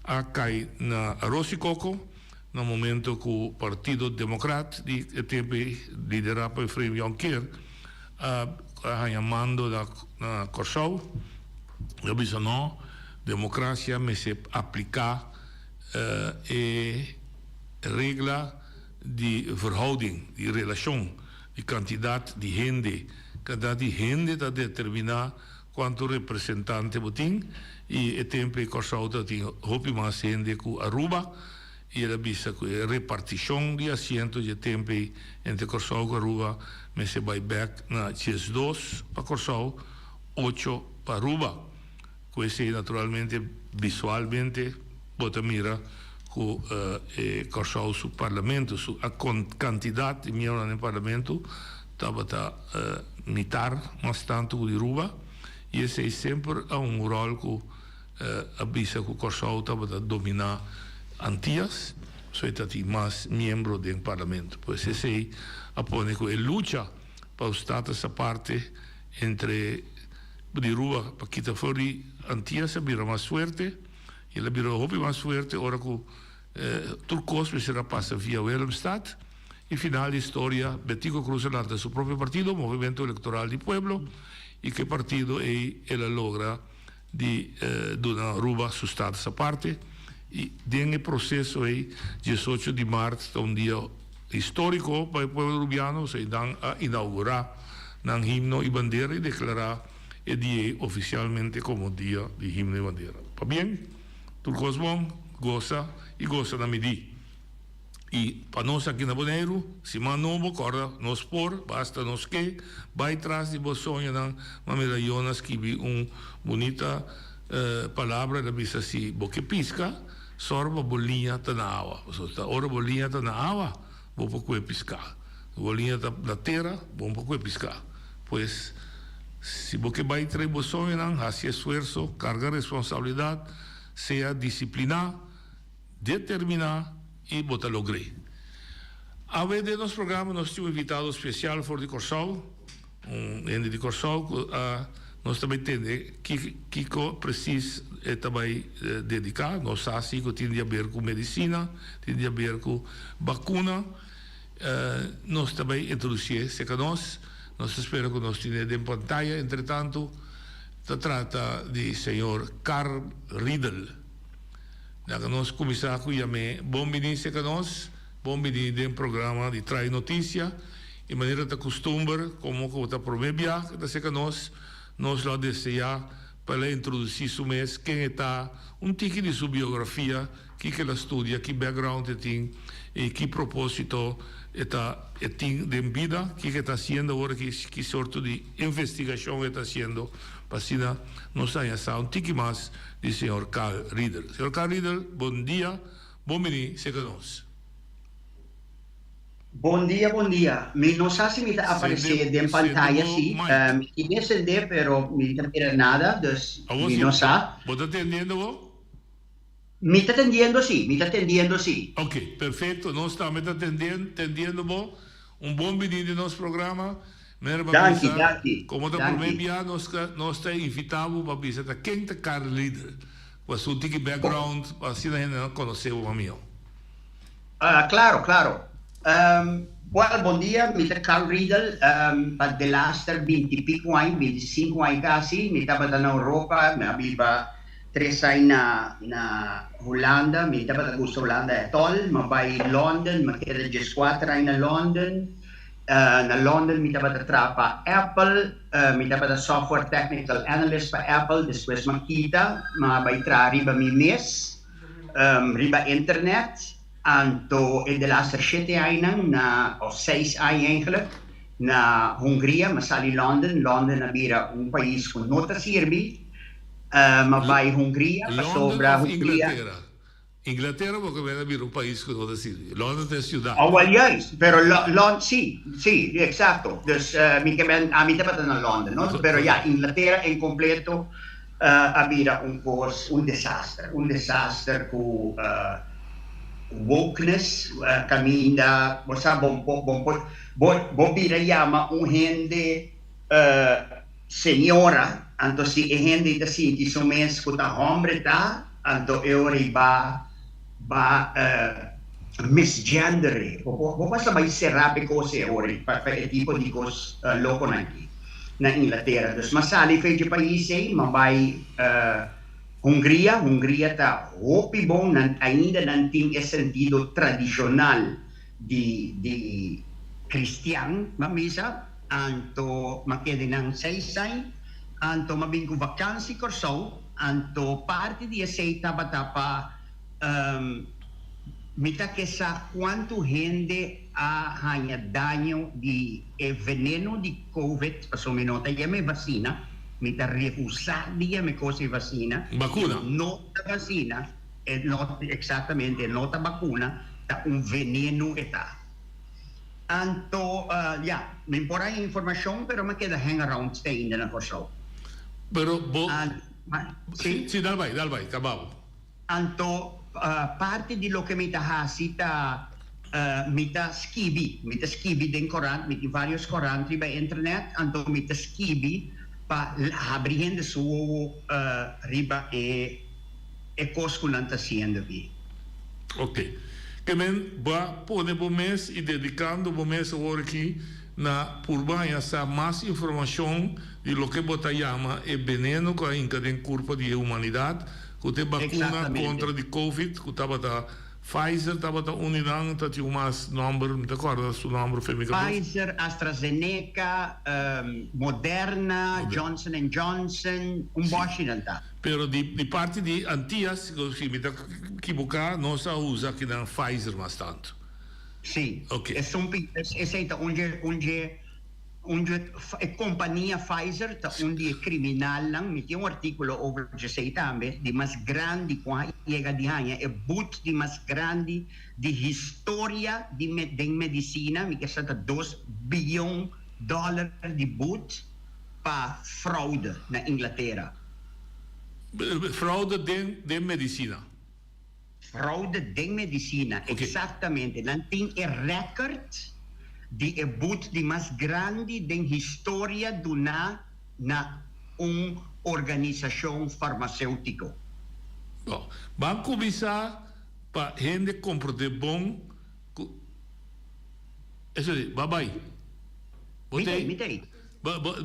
a cair na arroz e coco, no momento que o Partido Democrata, de tempo liderado por Frei Jonker, a chamando na Corsau, eu disse não, democracia me se aplicar regra de verhouding, de relação, de quantidade de gente, cada de gente está determinar quanto representante tem, e o tempo que Corsau tem roupa mais gente que Aruba, e ela visa que a repartição de assentos de tempo entre Corsau e Aruba, me se vai back na 2 para Corsau, 8 para Aruba. Questo naturalmente, visualmente, pode mirar que Corsau su Parlamento, a quantidade de membros no Parlamento, estava a mitar mais tanto que de Aruba, e esse é sempre um rol que avisa que Corsau estava a dominar Antillas, só tem mais membros do Parlamento. Pois esse apone que a luta para o Estado essa parte entre de Aruba para quitar fora Antillas vira mais forte, e ela vira mais forte, ora que Turcos será passa via Willemstad, e final da história, Betico Cruz lança seu próprio partido, Movimento Eleitoral do Pueblo, e que partido ela logra de donar Aruba su Estado essa parte, e nesse processo 18 de março, um dia histórico para o povo rubiano, se dan a inaugurar um himno e bandeira e declarar o dia oficialmente como dia de himno e bandeira. Tá bem? Turcos bom, goza e goza na medi. E para nós aqui na Bonaire, se mais novo, corda, nos por, basta nos que, vai atrás de bolsonha na medalhonas que vi bonita palavra, da bisa si, boque pisca, sorba bolinha tá na água. Ora bolinha tá na água, vou pouco piscar. Bolinha tá na terra, vou pouco piscar. Pois, se você vai trazer bolsonha, hace esforço, carga responsabilidade, seja disciplinar, determinar e botar logre. A vez de nosso programa, nós temos um invitado especial fora de Corsau, ende de Corsau, nós também temos que precisa também dedicar, nós assim que tem a ver com medicina, tem a ver com vacuna, nós também introduzir, se que nós esperamos que nós tenhamos em pantalla, entretanto, se trata de senhor Carl Riedel. Nós começamos com o bom ministro que nós, bom ministro em programa de Trai Notícia, de maneira de costume, como que está prometendo, que nós lá desejamos para introduzir o mês, quem está, tique de sua biografia, que ela estudia, que background tem, e que propósito tem de vida, que está fazendo agora, que sorte de investigação está fazendo, para assim nós temos um tique mais de senhor Carl Riedel. Senhor Carl Riedel, bom dia, bom menino, seja nós. Bom dia, bom dia. Não sei se me aparecer em pantalla, sim. E descender, pero me não tem nada, não sei. ¿Vos está entendiendo vos? Me está entendiendo, sí. Ok, perfecto. Nós estamos entendendo vos. Bom menino de nosso programa. Danke. Como da primeira nós está invitado para visitar quem é Carl Riedel. Pues un tiki background, así la gente no conoce a mío. Claro, claro. Well, bom dia, Mr. Carl Riedel. De laatste 20 pico anni, 25 anni quasi, mi estaba in Europa, mi aveva 3 anni na Hollanda, mi estaba da gusto Hollanda e tol, ma vai in London, mi chiede già 4 anni in London. Na London mi estaba da trapa Apple, mi estaba da software technical analyst per Apple, después ma kita, ma vai tra riba mi mes, riba internet. Anto de laatste 7 anni, of 6 anni eigenlijk, na Hongria, ma sali Londen. Londen abira un país con nota sirbi, ma vai Hongria, ma sopra Hongria. Inglaterra porque viene a vivir un país con nota sirbi. London es ciudad. Oh, well, juist, pero sí, exacto. Dus mi tempo na Londen, no? Pero ja, Inglaterra in completo abira un desastre con wokeness, cammina, bobira llama un gente señora, anto si e gente da si ti sono messo da hombre da, anto e ora va misgendere, basta mai serrape cose ora, per tipo di cose loco na Inghilterra, dus ma sali fece paese, ma vai Hungria está hopi bom ainda não tem esse sentido tradicional de cristiano, mas anto maquede não 6 anos, anto mabingo vacancy corso, anto parte de aceita batapa mita que sa quanto gente ha daño de veneno de COVID, passo me nota ya me vacina. Mi da refusar me cose vacina. Vacuna? Nota vacina, esattamente, nota vacuna, da un veneno età. Anto, mi importa informazione, però mi queda hang around stay in the show. Pero, sì, dal vai, acabavo. Anto, parte di lo che mi da hasita, mi da scrivi den Koran, mi di vari coranti per internet, anto mi da scrivi, pa abriendo su riba e cosculanta siendo vi. Ok. Que men va pone bom mês e dedicando bom mês agora aqui na purbanha sa mais informação de lo que bota chama e veneno que ainda tem corpo de humanidade, que tem vacuna contra de COVID, que estava da Pfizer, estava da Unidang, que tinha mais número, não te acordas o número feminino? Pfizer, AstraZeneca, Moderna, Johnson & Johnson, un bosch in realtà. Pero di parte di Antias, se mi equivocar, non si usa che da Pfizer ma tanto. Sì, ok. E compagnia Pfizer, onde criminal, mi tinha un articolo over sei tambe, di mas grandi qua, llega di anni, e but di mas grandi di storia di medicina, mi che è stata $2 billion di but pa fraude na Inghilterra. Fraude de medicina. Fraude de medicina, okay. Esattamente. Non tem record di but di mas grandi den historia na organização farmacêutico. Bom, vamos começar para gente comprar de bom. Isso aí, bye. Mitei.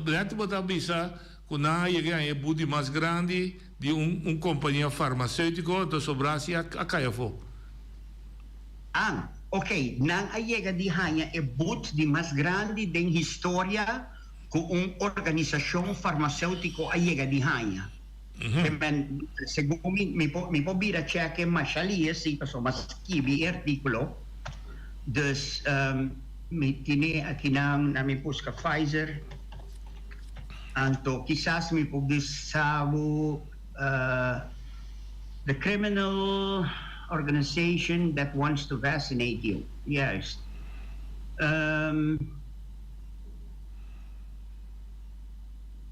Dentro botar bisa, quando chega but mais grande de companhia farmacêutico, então sobrasse a Caiafo. Ok, não chega de hanha é but de mais grande den história com organização farmacêutico chega de hanha. Segundo mi può dire c'è che mashalia sì, insomma scrivi articolo dus mi tiene aqui na mi busca Pfizer anto quizás mi può disavo the criminal organization that wants to vaccinate you. Yes.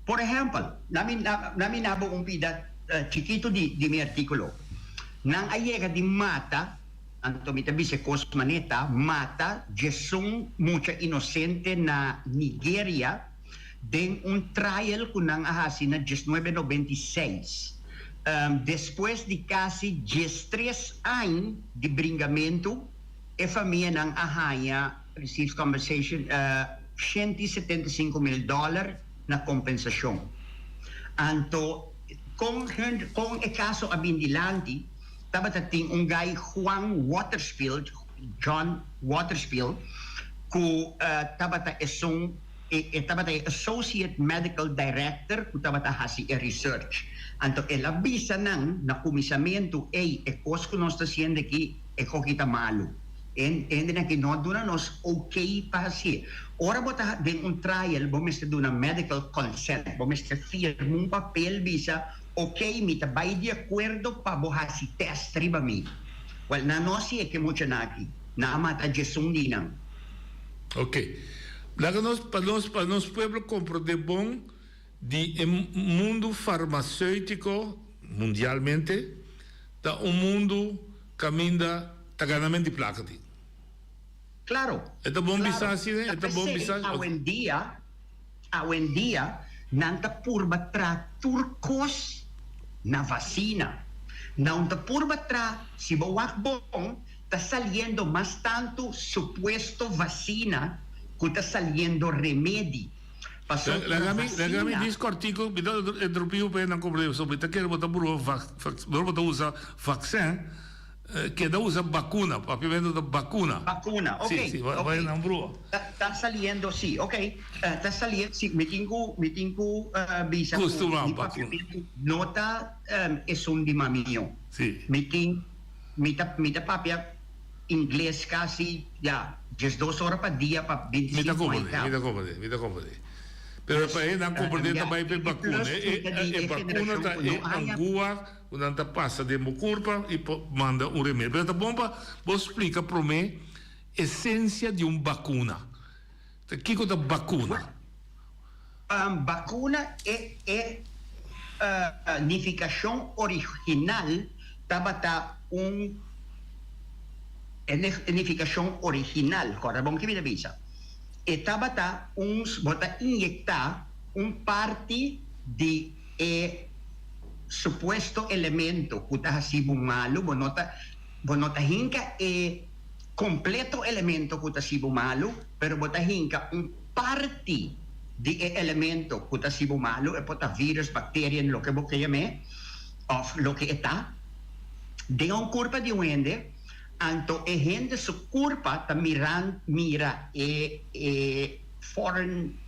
Por ejemplo, namin nabo un pida chiquito di mi articolo. Nang ayega di mata, anto mi tabise cosmaneta, mata, jesung mucha inocente na Nigeria, den un trial kunang ahasi na 1996. Depois de quase 13 anos de bringamento, a família ng Ahaya receives compensation $175,000 na compensasyon. Anto, kung e caso abindilanti, tabatating ungay John Watersfield, ku tabata isong tabata Associate Medical Director ku tabata hasi research. Anto elabisa nang na komisamento ekos kunos ta siende ki eko kita malu. En na kinoduna nos okay pa hasi. Ora bota din un trial bomeste duna medical consent, bomeste firma un papel bisa okay mi tabay de acuerdo pa bohasi test riba mi. Well, nanosi e que mucha naki na amata jesung dinang. Ok. Para nós pueblo comprender bom de mundo farmacêutico mundialmente, da mundo caminha taganamente de placa. Claro. É bom bisa assim, né? É bom bisa. Hoy en día, nanta purba tra turcos na vacina. Nanta purba tra si bawak bong está saliendo más tanto supuesto vacina que está saliendo remedio. Lagami disco artigo, bida dropiu pe na comprei so bita quer botar por usa vaccin que da usa vacuna, papimento da vacuna. Vacuna, ok. Sí, vai na brua. Está saliendo, sí, ok. Está saliendo, sí, me tengo visa. Costumam vacuna. Nota es un dimamio. Sí. Mita papia inglês casi, ya, just 2 horas para dia para 25 anos. Me compreende. Pero para ele não compreende também para vacuna. Vacuna está em Angua, quando passa de curva e manda remédio. Mas tá bom para você explicar para mim a essência de vacuna. O que é vacuna? Vacuna é nificação original, tabata nificação original, corre bom que me avisa. Tabata bota inyectar parte de supuesto elemento que está assim malo, bonota hinca completo elemento que está assim malo, pero bota hinca parte de elemento que está assim malo, e bota vírus, bactéria, lo que você llame, of lo que está, de culpa de wende. Anto gente su culpa ta mira foreign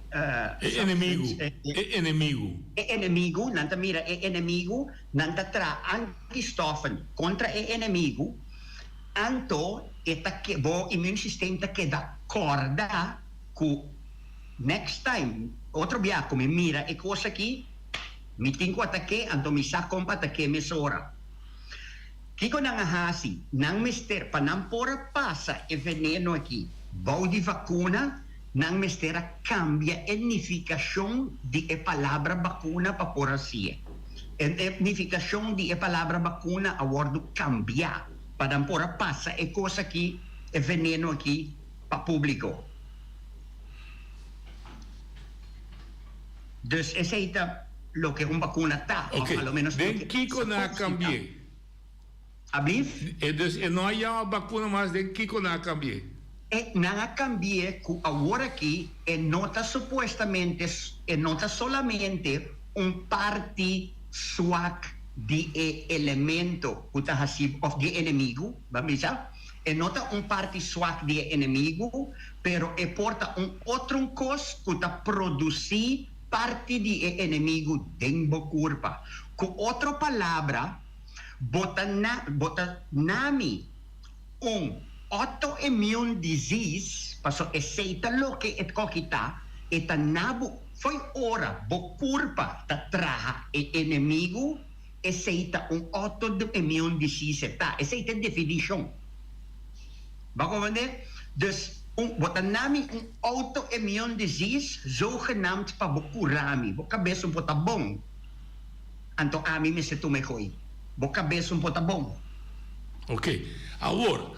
enemigo nanta mira enemigo nanta tra antistoffen contra enemigo anto eta que bo immune system ta queda corda ku next time outro dia come mira e cosa aqui mi tinko atake anto mi sa compa atake mesora. Kiko nangahasi, nang mister, panampora pasa e veneno aqui, bau di vacuna, nang mistera cambia a di e palavra vacuna pa por assim. A significação di e palavra vacuna a wordo cambia, panampora pasa e cosa aqui, e veneno aqui pa público. Dus esa es lo que un vacuna está, okay. O a lo menos den Kiko na cambie. E não há vacuna mais de Kiko na cambie. Na cambie que agora aqui nota supostamente nota solamente parte swak de elemento que está assim of de inimigo, vamos dizer? Nota parte swak de inimigo, pero porta outro coisa que está produzir parte de inimigo dentro corpo. Com outra palavra, bota nami autoimmune disease, paso aceita lo que kokita, nabo foi ora bo curpa ta traha inimigo, aceita autoimmune disease ta, aceita definition. Bako vende? Dus bota nami autoimmune disease, zogenaamd pa bokurami, bo cabeça bota bom. Anto ami me se tumekoy. Bo cabeça bota bom. Ok. Agora,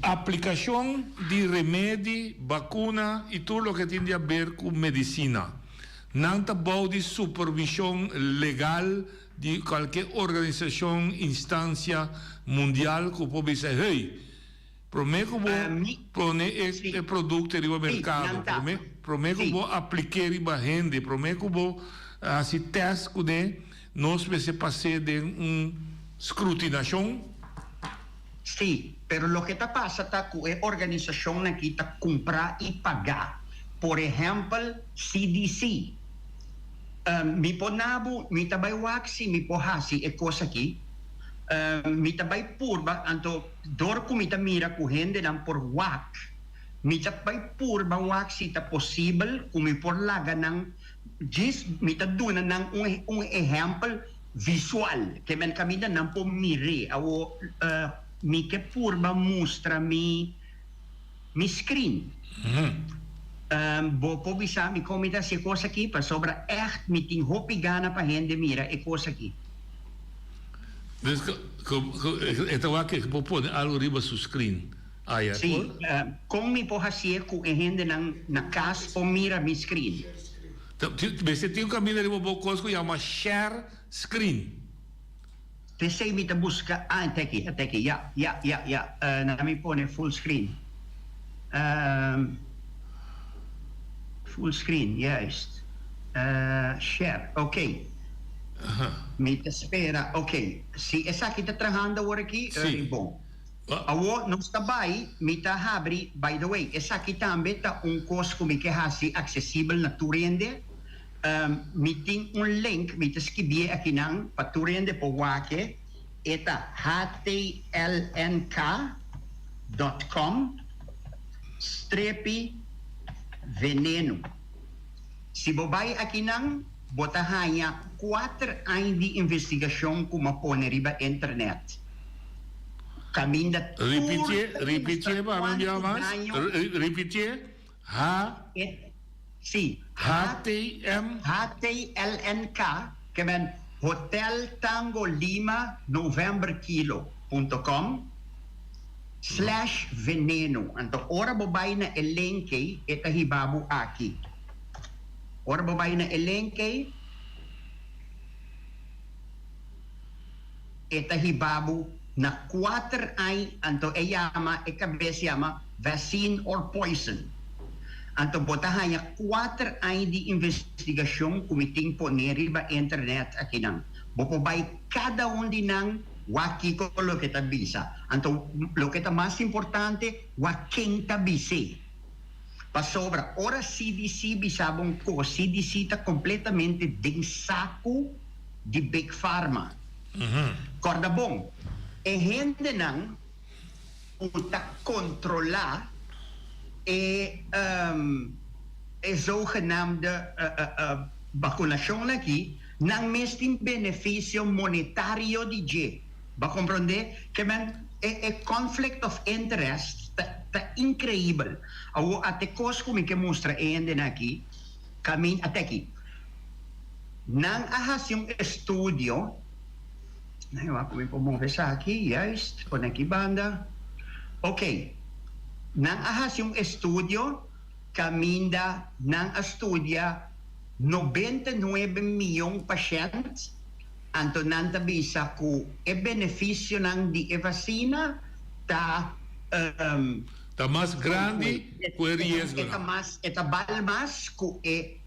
aplicação de remédio, vacuna e tudo o que tem a ver com medicina. Não está bom de supervisão legal de qualquer organização, instância mundial que pode dizer, hey, prometo que vou pôr este produto no mercado, prometo que vou aplicar e vender, prometo que vou fazer teste que nós vamos passar de escrutinação. Sim, pero lo que está passa tá com a organização aqui tá comprar e pagar. Por exemplo, CDC. Mi po nabo, mi tabay waksi, mi po hasi e cosa aqui. Mi tabay purba, anto dor ko mi mira ko hende ng por wak. Mi tabay purba waksi ta possible kung mi por laga ng gis mi taduna ng un example visual que men kami na ng po mire awo mi ke purba mostra mi screen. Bo po bisa mi komita si cosa aqui para sobra echt mi ting hopi gana pa hende mira e cosa aqui. Dus ito wa que po pôr algo riba su screen. Aí, sim, com mi po hasie ku e hende na cas po mira mi screen. Você tem caminho riba po coisa que chama share screen. Te sei mi ta busca até aqui, ya, na mi pone full screen. Full screen, juist. Share, ok. Mi te spera, ok. Si esa kita trabajando ahora aquí, bom. Awo, non sta bai, mi ta habri, by the way, esa kita ambeta un course kumi ke hasi accessible na turiende. Mi ting un link, mi te skibie aki nang paturiende po wake, eta htlnk.com/veneno. Si bobay aqui nang botahanya 4 anos de investigação que uma pone riba internet. Caminda repetir para me mais. Repetir. HTLNK, que men Hotel Tango Lima November Kilo.com/veneno. Então, ora bobay na elenque eta hibabu aqui. Ora bobay na elenque eta hibabu na 4 ay anto e cabeça chama vaccine or poison. Anto botahanya 4 ay di investigação kumiting po neriba internet aqui nang. Bopobay cada di nang waki ko lo que tabisa. Anto lo que ta mais importante waking tabise. Pasobra, ora CDC bisabong ko, CDC ta completamente ding saco de Big Pharma. Cordabong, e hende nang uta controla zogenaamde vacunação aqui nang mestim benefício monetário de G. Ba comprende que men conflict of interest ta incrível. Awo ate kos kumi que mostra ende aqui camin até aqui. Nang ahas yung estudio. Nayo ako po mo sa aqui, yes, pon aqui banda. Okay. Nang ahas yung estudio, kaminda nang estudia 99 milyong pasyentes anto nanta bisa ku e beneficio ng di vacina ta mas grande ku e riesgo eta balmas ku e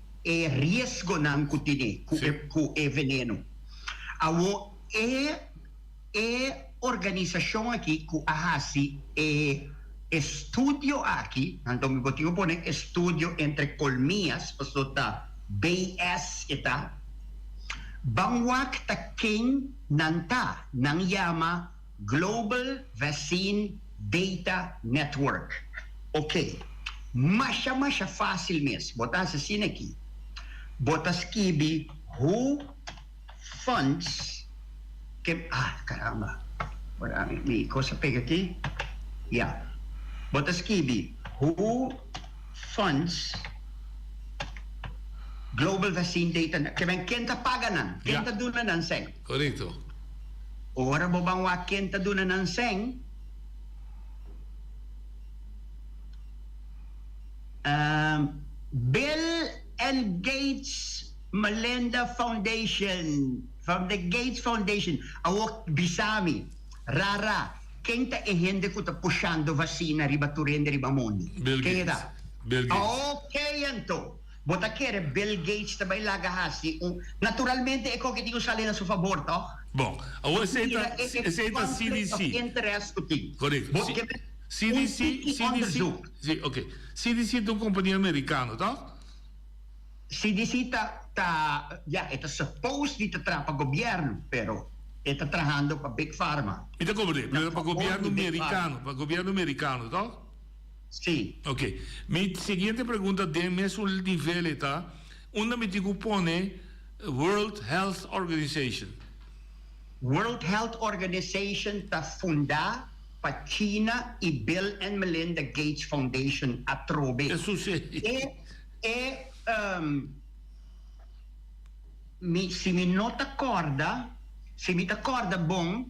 riesgo ng kutine ku e veneno awo organização aqui ku ahasi estudio aqui, então me botigo pone estudio entre colmias, pasota BS ita, bangwak ta king nanta nang yama Global Vaccine Data Network. Okay, masya fácil mes, botas assim aqui, botas kibi who funds, que caramba, may cosa pega aqui, yeah. Botas kibi, who funds Global Vaccine Data? Kaya kenta paganan, kenta duna ng seng. Correcto. Ora mo bang wa kenta duna ng seng? Bill and Gates Melinda Foundation from the Gates Foundation, awok bisami, rara, quem tá e gente que tá puxando vacina riba turende riba mundo. Quem é? Bill Gates. Ok, então. Bota quer Bill Gates também lá gahasi. Naturalmente é que digo sali na sua favor, to? Bom, agora aceita CDC. Interesse que tem. Correto. CDC, sim, ok. CDC é uma companhia americana, tá? CDC está supposed de trabalhar para o governo, pero está trabalhando para Big Pharma. Então, como é? Para o governo americano, tá? Sim. Ok. Minha seguinte pergunta é mesmo nível, tá? Onde me digo pone World Health Organization? World Health Organization está fundada para China e Bill and Melinda Gates Foundation a trobe. Se mi não te acorda, bom,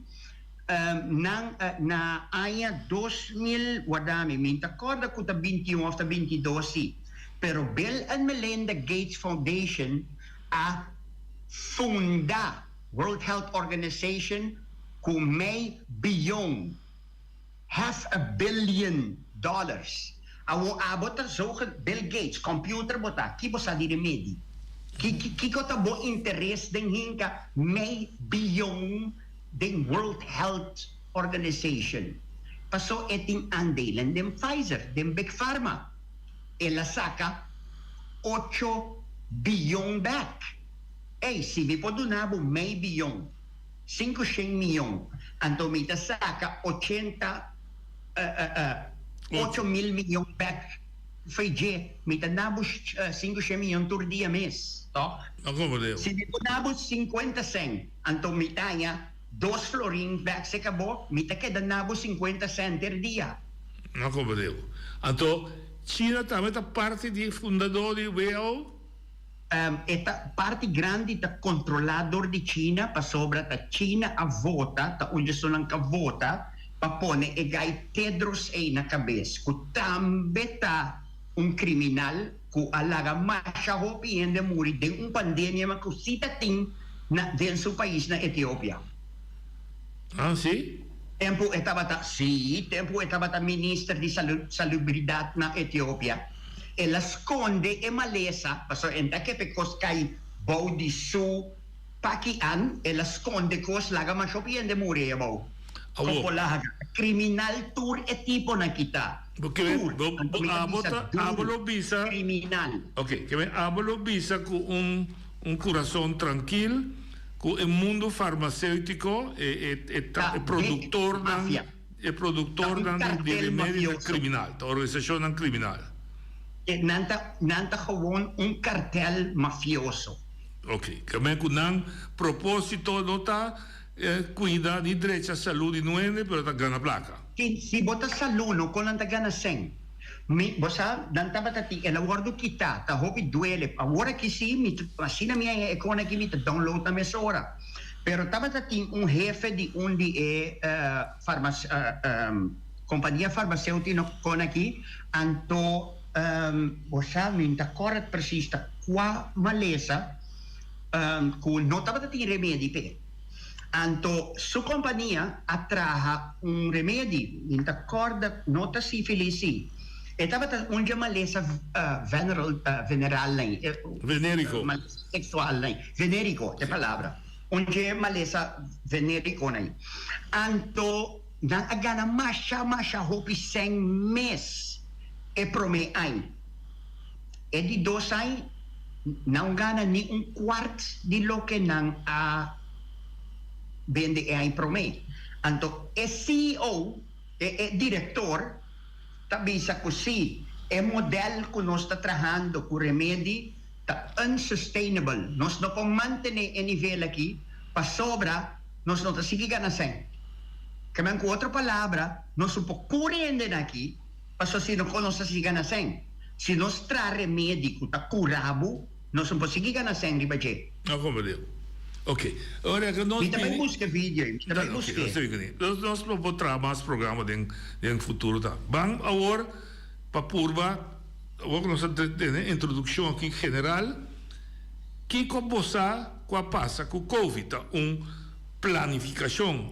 na ano 2000, guardami, mi te acorda que está 21 ou 22, sim. Pero Bill and Melinda Gates Foundation a funda World Health Organization com $1 bilhão, $500 million. Awo abot ang Bill Gates, computer bota, kibo sa dinimedi. Kiko tabo interest din hinka $1 billion din World Health Organization. Paso eting andelan din Pfizer, din Big Pharma. Ela saka $8 billion back. Si vi po donabo $1 billion, 500 milyon. Antomita saka 8 mil milyon back. Fai mita nabos 500 milyon tur dia mes. Si vi po nabos 50 cent, antomita niya 2 florin back se kabo, mita keda nabos 50 cent per dia. Não compreendo. Então, China também é parte de fundador de WHO? Esta parte grande da controlador de China pa sobra ta China a vota ta onde sono ka vota pa pone e gai Tedros aí na cabeça ku tambe ta criminal ku alaga masha hopi ende muri de pandemia ma ku sita ting na den su país na Etiópia. Ah, sim? Tempo estava ta ministro de salubridade na Etiópia. Ela esconde e malesa, paso enta que pecos kay baudi su pakian, ela esconde kos laga masopien de mure bau. Kopolaga criminal tour e tipo na kita. Porque abolo visa criminal. Ok, que abolo visa com coração tranquilo, com o mundo farmacêutico e produtor de remédios criminal, organização criminal. Nanta gewoon cartel mafioso. Ok, também com um propósito não está cuidar de direito à saúde não é, pero está ganhando placa. Se bota saúde não com anta gana sem. Bosa nanta batati ela guardo kita, ta hopi duele. Agora que sim, assim minha econa que me download na mesora. Pero tabatati jefe de companhia farmacêutica con aqui, anto bosa minta corret precies ta qua malesa con não estava tem remédio pe anto su companhia atraha remédio minta corda nota sífilis e estava malesa veneral venerico sexual venerico é palavra malesa venerico anto na agana masha hopi 100 mês e prome ai e di 2 ai não gana ni quarto de lo que não a vende e ai prome anto e CEO e diretor tabisa così e model que nós está trabalhando com remédio tá unsustainable nós não podemos manter o nível aqui para sobra nós não está seguindo na sem que com outra palavra nós não podemos correr aqui paso se não conosce si gana sen. Se nós tra remédio tá curabo, nós não conseguimos ganhar sen ribaje. Não compreendo. Ok. Ora que nós também busca vídeo, também busca. Nós não podemos mais programa em futuro tá. Bang agora para purba, agora nós temos introdução aqui general. Que composa qua passa con Covid, planificazione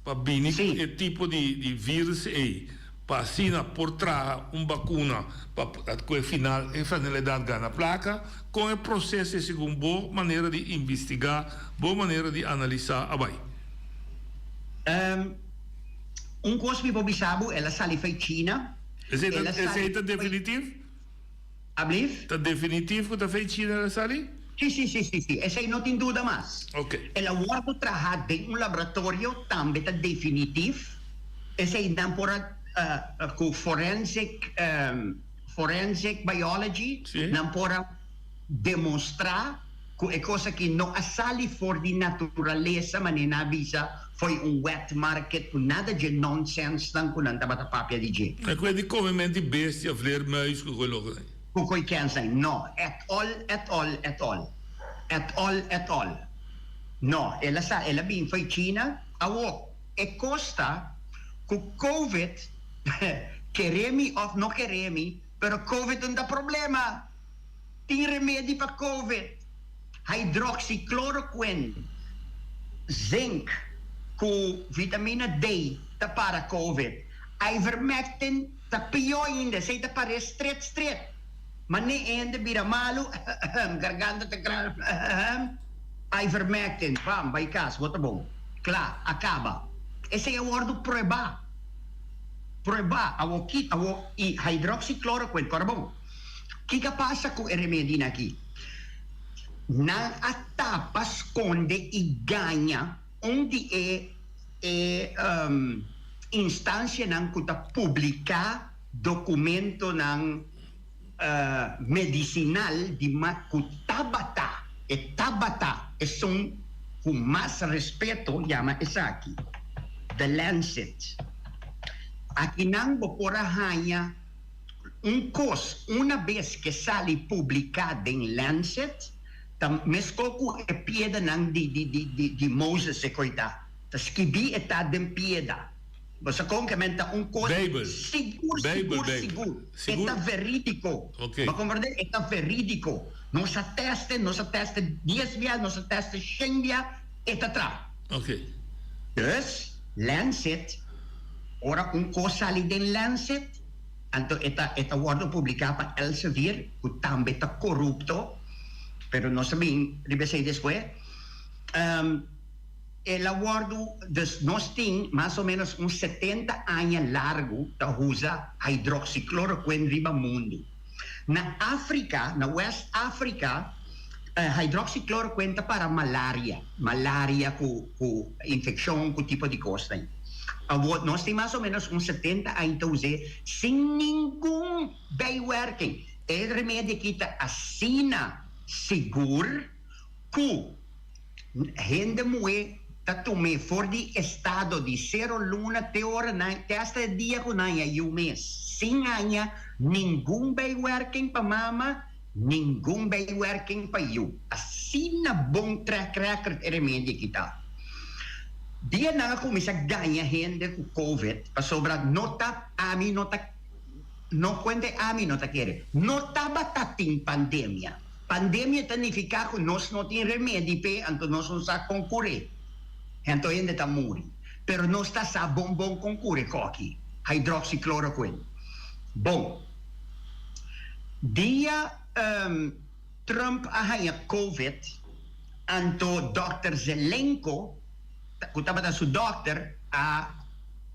per bene il tipo di virus e passina portare una vacuna per quel finale e fare nelle date una placa con il processo secondo buona maniera di investigare, buona maniera di analizzare. Un cosa che possiamo è la saliva in Cina. È det definitivt? Ablif? È definitivo che fai in Cina la saliva? Sì, e sei non in duda mas. Ok. E la guardo traha in un laboratorio tambe ta definitivo e sei nampora con forensic biology nampora dimostra è cosa che non assali fuori di naturalezza ma ne avvisa poi un wet market nada di nonsense dan con andata papia di gente. E quindi come menti bestia, vleermuis, con quello che con quei cancer, no, at all. No, e la bin fai Cina, e costa con Covid, queremi o non queremi, però Covid non da problema, ti rimedi per Covid, hydroxychloroquine, zinc, con vitamina D, da para Covid, ivermectin, da più ainda, sei da para stret. Maar nee, einde bira malu, garganta te ivermectin, bam, vai cas, wat bom. Klaar, acaba. Esse é o ordo proeba, awo kit, awo hydroxychloroquine, carbon. Kika passa com o remédio aqui. Na etapa esconde e ganha onde instância não kuta publicar documento não medicinal de Tabata. E Tabata é com mais respeito, chama essa aqui. The Lancet. Aqui não vou por a rainha uma vez que sale publicado em Lancet, mesmo com a pieda de Moses se coita. Ta escrevi está de pieda. Você concrementa coisa seguro. Está verídico. Okay. Ma compreende? Está verídico. Non si testa 10 dias, non si testa 100 dias, está atrás. Ok. Dus, Lancet, ora cosa sali den Lancet, anto eta guardo publicado para Elsevier, que también está corrupto, pero no sabem, ribesei después. El aguardo nós tem mais ou menos 70 anos largo da usa hidroxicloroquina riba mundo. Na África, na West África, hidroxicloroquina tá para malaria com infecção, com tipo de coisa. Nós tem mais ou menos 70 anos sem nenhum bijwerking. É remédio que está assina seguro que gente moe tatume for di estado di 0 luna te ora te hasta dia con anya un mes sin anya ningún bijwerking pa mama ningún bijwerking pa you assim na bom track record remédio kita dia na ako misa ganha gente com covid pa sobra nota ami nota no cuente ami nota quiere nota batating pandemia significa que nós não temos remédio para então nós não sabemos concorrer. Então ainda está morrendo. Mas nós está sabendo bom concorrer com aqui. Hidroxicloroquina. Bom. Dia Trump a Covid, então Dr. Zelenko, que estava da sua doctor,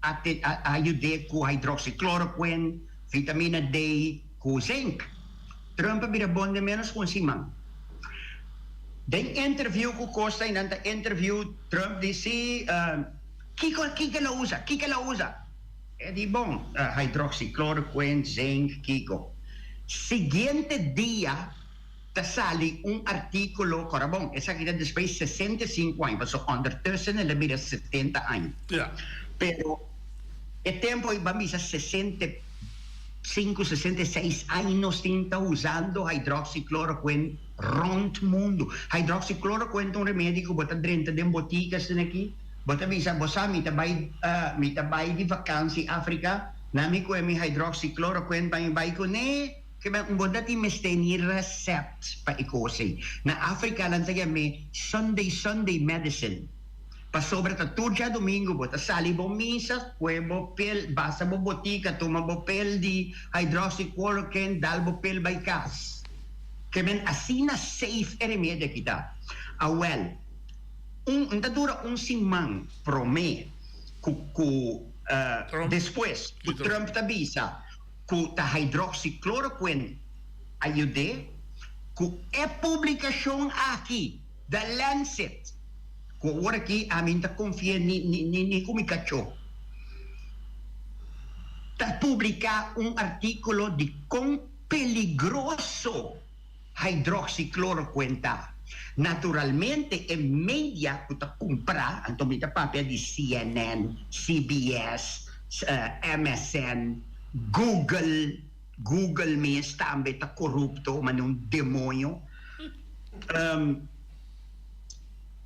ajudar com hidroxicloroquina, vitamina D, com zinc. Trump bira bonde menos com Simão. Den interview com Costa e nanta interview Trump disse Kika la usa. E di bom, hidroxicloroquina, zinc, Kiko. Seguinte dia, ta sali articolo, bom, essa aqui depois 65 anos, so ondertussen ele bira 70 anos. Yeah. Pero, e tempo iba misa 66 anos está usando hidroxicloroquina rond mundo. Hidroxicloroquina é um remédio que bota dentro de boticas aqui. Bota bisa bosa mi tabay di vakansi Africa. Nami ko mi hidroxicloroquina pa bay ko ne kaya mbonda ti mesteni recept pa ikosi. Na Africa lang tayo may Sunday medicine. Pa sobre ta turja domingo bo ta sali bo misa, huevo pel, basa bo botica, toma bo pel di hydroxychloroquine, dal bo pel by cas. Kaya asina safe remedio kita. Well, dura un simang prome después ku Trump tabisa ku ta hydroxychloroquine ayude ku publikasyon aki The Lancet ku ora ki amin ta confia ni kumikacho ta publica un artículo di con peligroso hydroxychloroquine ta. Naturalmente en media kuta kumpra antomita papel di CNN, CBS, MSN, Google me stambe ta corrupto ma un demonio.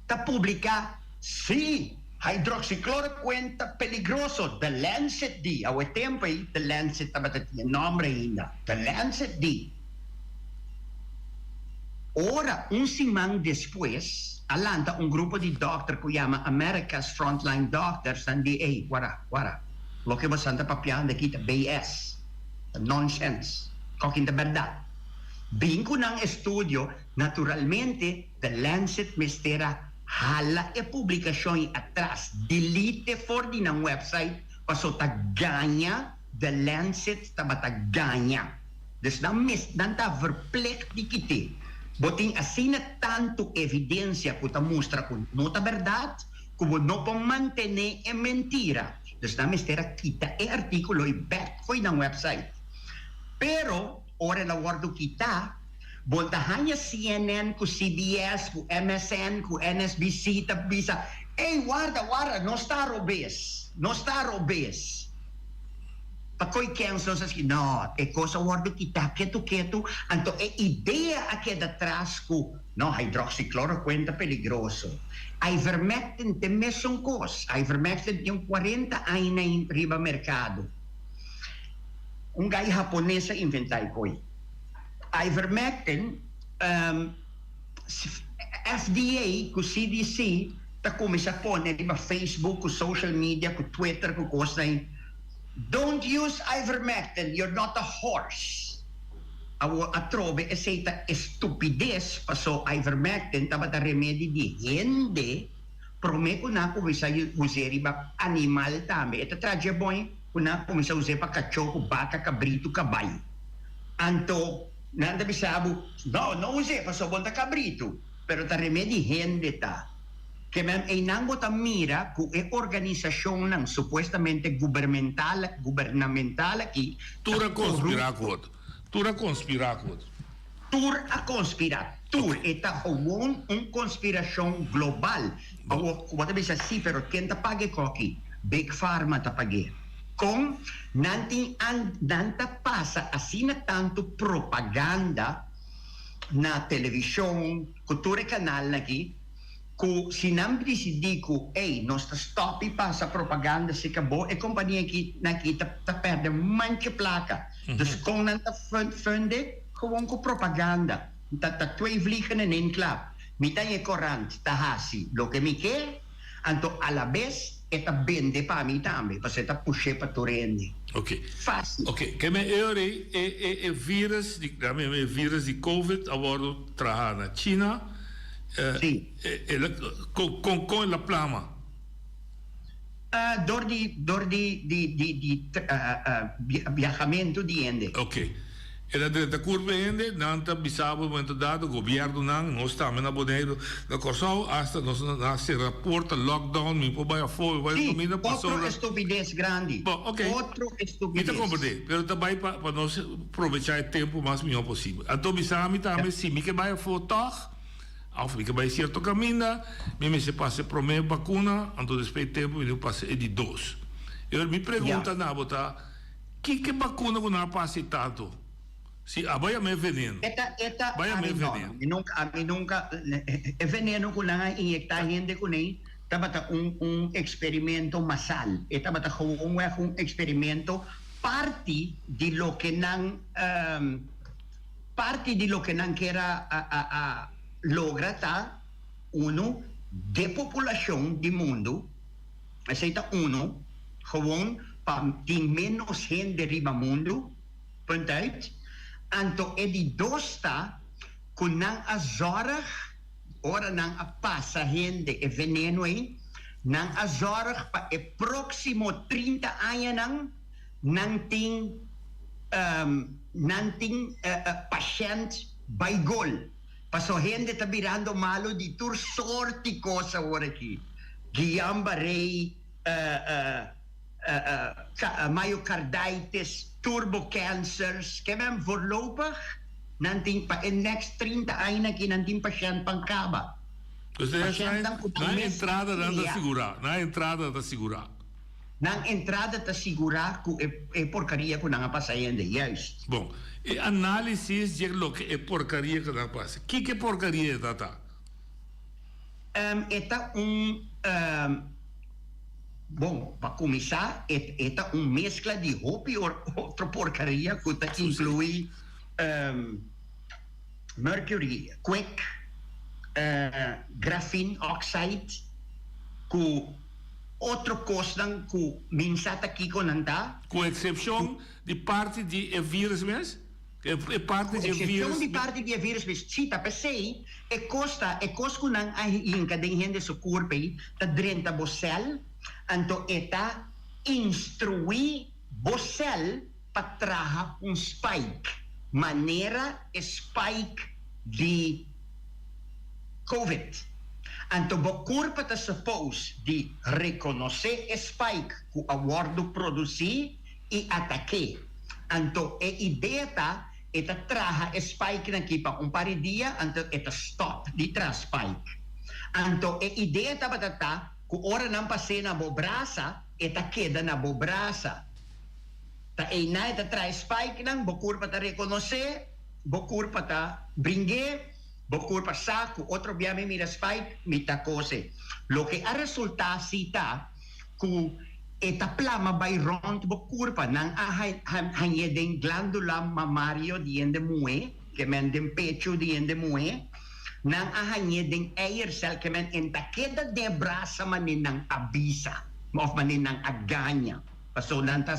Ta pubblica sì, hydroxychloroquine ta peligroso. The Lancet di a tempo The Lancet tabatati nombre ainda. The Lancet di. Ora, un simang después, alanta un gruppo di doctor che chiama America's Frontline Doctors, and di, guarda, lo che bastante papiando kita, BS, nonsense, kokin da verdad. Bingo ng estudio, naturalmente, The Lancet mistera hala e publikasyon atras, delete for din ang website, paso taganya, The Lancet tabataganya. Des nanta verplek di kiti. Boting asina tanto evidencia que te muestra que no es verdad, como no puede mantener en mentira. Entonces, la mistera quita el artículo y back fue en la website. Pero, ahora la guardo quita, voltahan CNN, ku CBS, ku MSN, ku NSBC, tabisa, guarda, no está robes. Pakoy cancel sa no, cosa guardo kita, keto, anto idea ake datras ko, no, hydroxychloroquine ta peligroso. Ivermectin te mesong kos, ivermectin yung 40 ay na yung riba merkado. Un guy japonesa inventay ko. Ivermectin, FDA, ku CDC, ta kumisa po, riba Facebook, ku social media, ku Twitter, ku kosay, don't use ivermectin, you're not a horse. Atrove eseta estupidez paso ivermectin tabata remedi di hindi prome ko na kumisa useri ba animal tame eta traje boy kuna kumisa use pa kachoko baka cabrito kabay anto nanda bisabu no use paso bonta cabrito pero ta remedi hindi ta que ay nango tamira ku e organizasyon ng supuestamente gubernamental aquí Tura conspirakot. Eta un conspirasyon global. What bisa si pero kenta page koki Big Pharma tapage. Kung nanta pasa asina tanto propaganda na televisión, kultura kanal lagi ku sinambi si Dico, nostra stoppi passa propaganda si cabo e compagnia che nakita ta perde manche placa. Dus kung nanta funde, gewoon ko propaganda. Tata twee vliegen in één klap. Mita ye korant tahasi. Lo que mi ke, anto alabes eta bende pa mi tambe, paseta pushe pa torende. Ok. Fácil. Ok, che me ore e virus di Covid a bordo tra na China. Sì. Con la plama. Door di viajamento di ende. Ok. E da curva ende, nanta bisabo momento dado, governo non sta mena boneiro, da corso hasta se rapporta lockdown, mi può vai a fuori, vai a domina Otro estupidez grande. Ok. Otro estupidez. Então compreender, pero também para nós aproveitar o tempo mais melhor possível. Então bisami também sim, me que vai a foto. Of ik bij certo caminho, me se passa para minha vacuna, então depois tempo eu passei de 2. Eu me pergunta na bota, que vacuna que não passa tanto? Se a baia me veneno. Baia me veneno. A nunca é veneno que não injectar gente com nem, tabata experimento masal. Tabata um experimento parte de lo que não parte di lo che non era lograta, uno, depopulazione di mondo, aceita uno, gewoon, die menos gente riba mundo, punt uit. Anto e di dosta, kung nang azorag, ora nang apasa gente e veneno nang azorag pa e próximo 30 anos nanting pasyente baigol. Paso gente tabirando malo di tur sorti cosa ora aqui. Guillain-Barré, myocarditis, turbocancers, que men voorlopig nanting pa in next 30 anos que nanting pasyente pangkaba. Questa è una entrada da assicurare, una entrada da assicurare. Nang entrada ta sigura ku e porcaria ku nang pasayende, juist. Bom, e analisi de lo que é porcaria que nang passa. Que porcaria é data? Eta bom, para começar, eta mescla de roupa e outra porcaria que ta inclui mercury, quick, graphene oxide, ku outro coisa que minsa aqui com nanta. Com exceção de parte de vírus mesmo? É parte de vírus. De parte de vírus mesmo. Sim, tá pensei. É costa que não há encadente seu corpo aí, tá dentro da bocel, então eta instruir bocel para trazer spike, maneira spike de COVID. Anto bo corpo ta suppose de reconhecer spike que a wordo produzir e ataque. Anto e ideia ta eta traha spike na kipa par de dia anto eta stop de tra spike. Anto e ideia ta batata que ora não passe na bo braça eta queda na bo braça. Ta e na eta tra spike nang bo corpo ta reconhecer, bo corpo ta bringue. Bocur pasaco, outro biame mira spike, mita cose. Lo que a resulta sita, ku eta plama by rond bocur pa, nang hanye den glandula mamario diende mue, que men den pecho diende mue, nang hanye den eiercel, que men enta queda de brasa manin nang abisa, of manin nang aganya. Paso nanta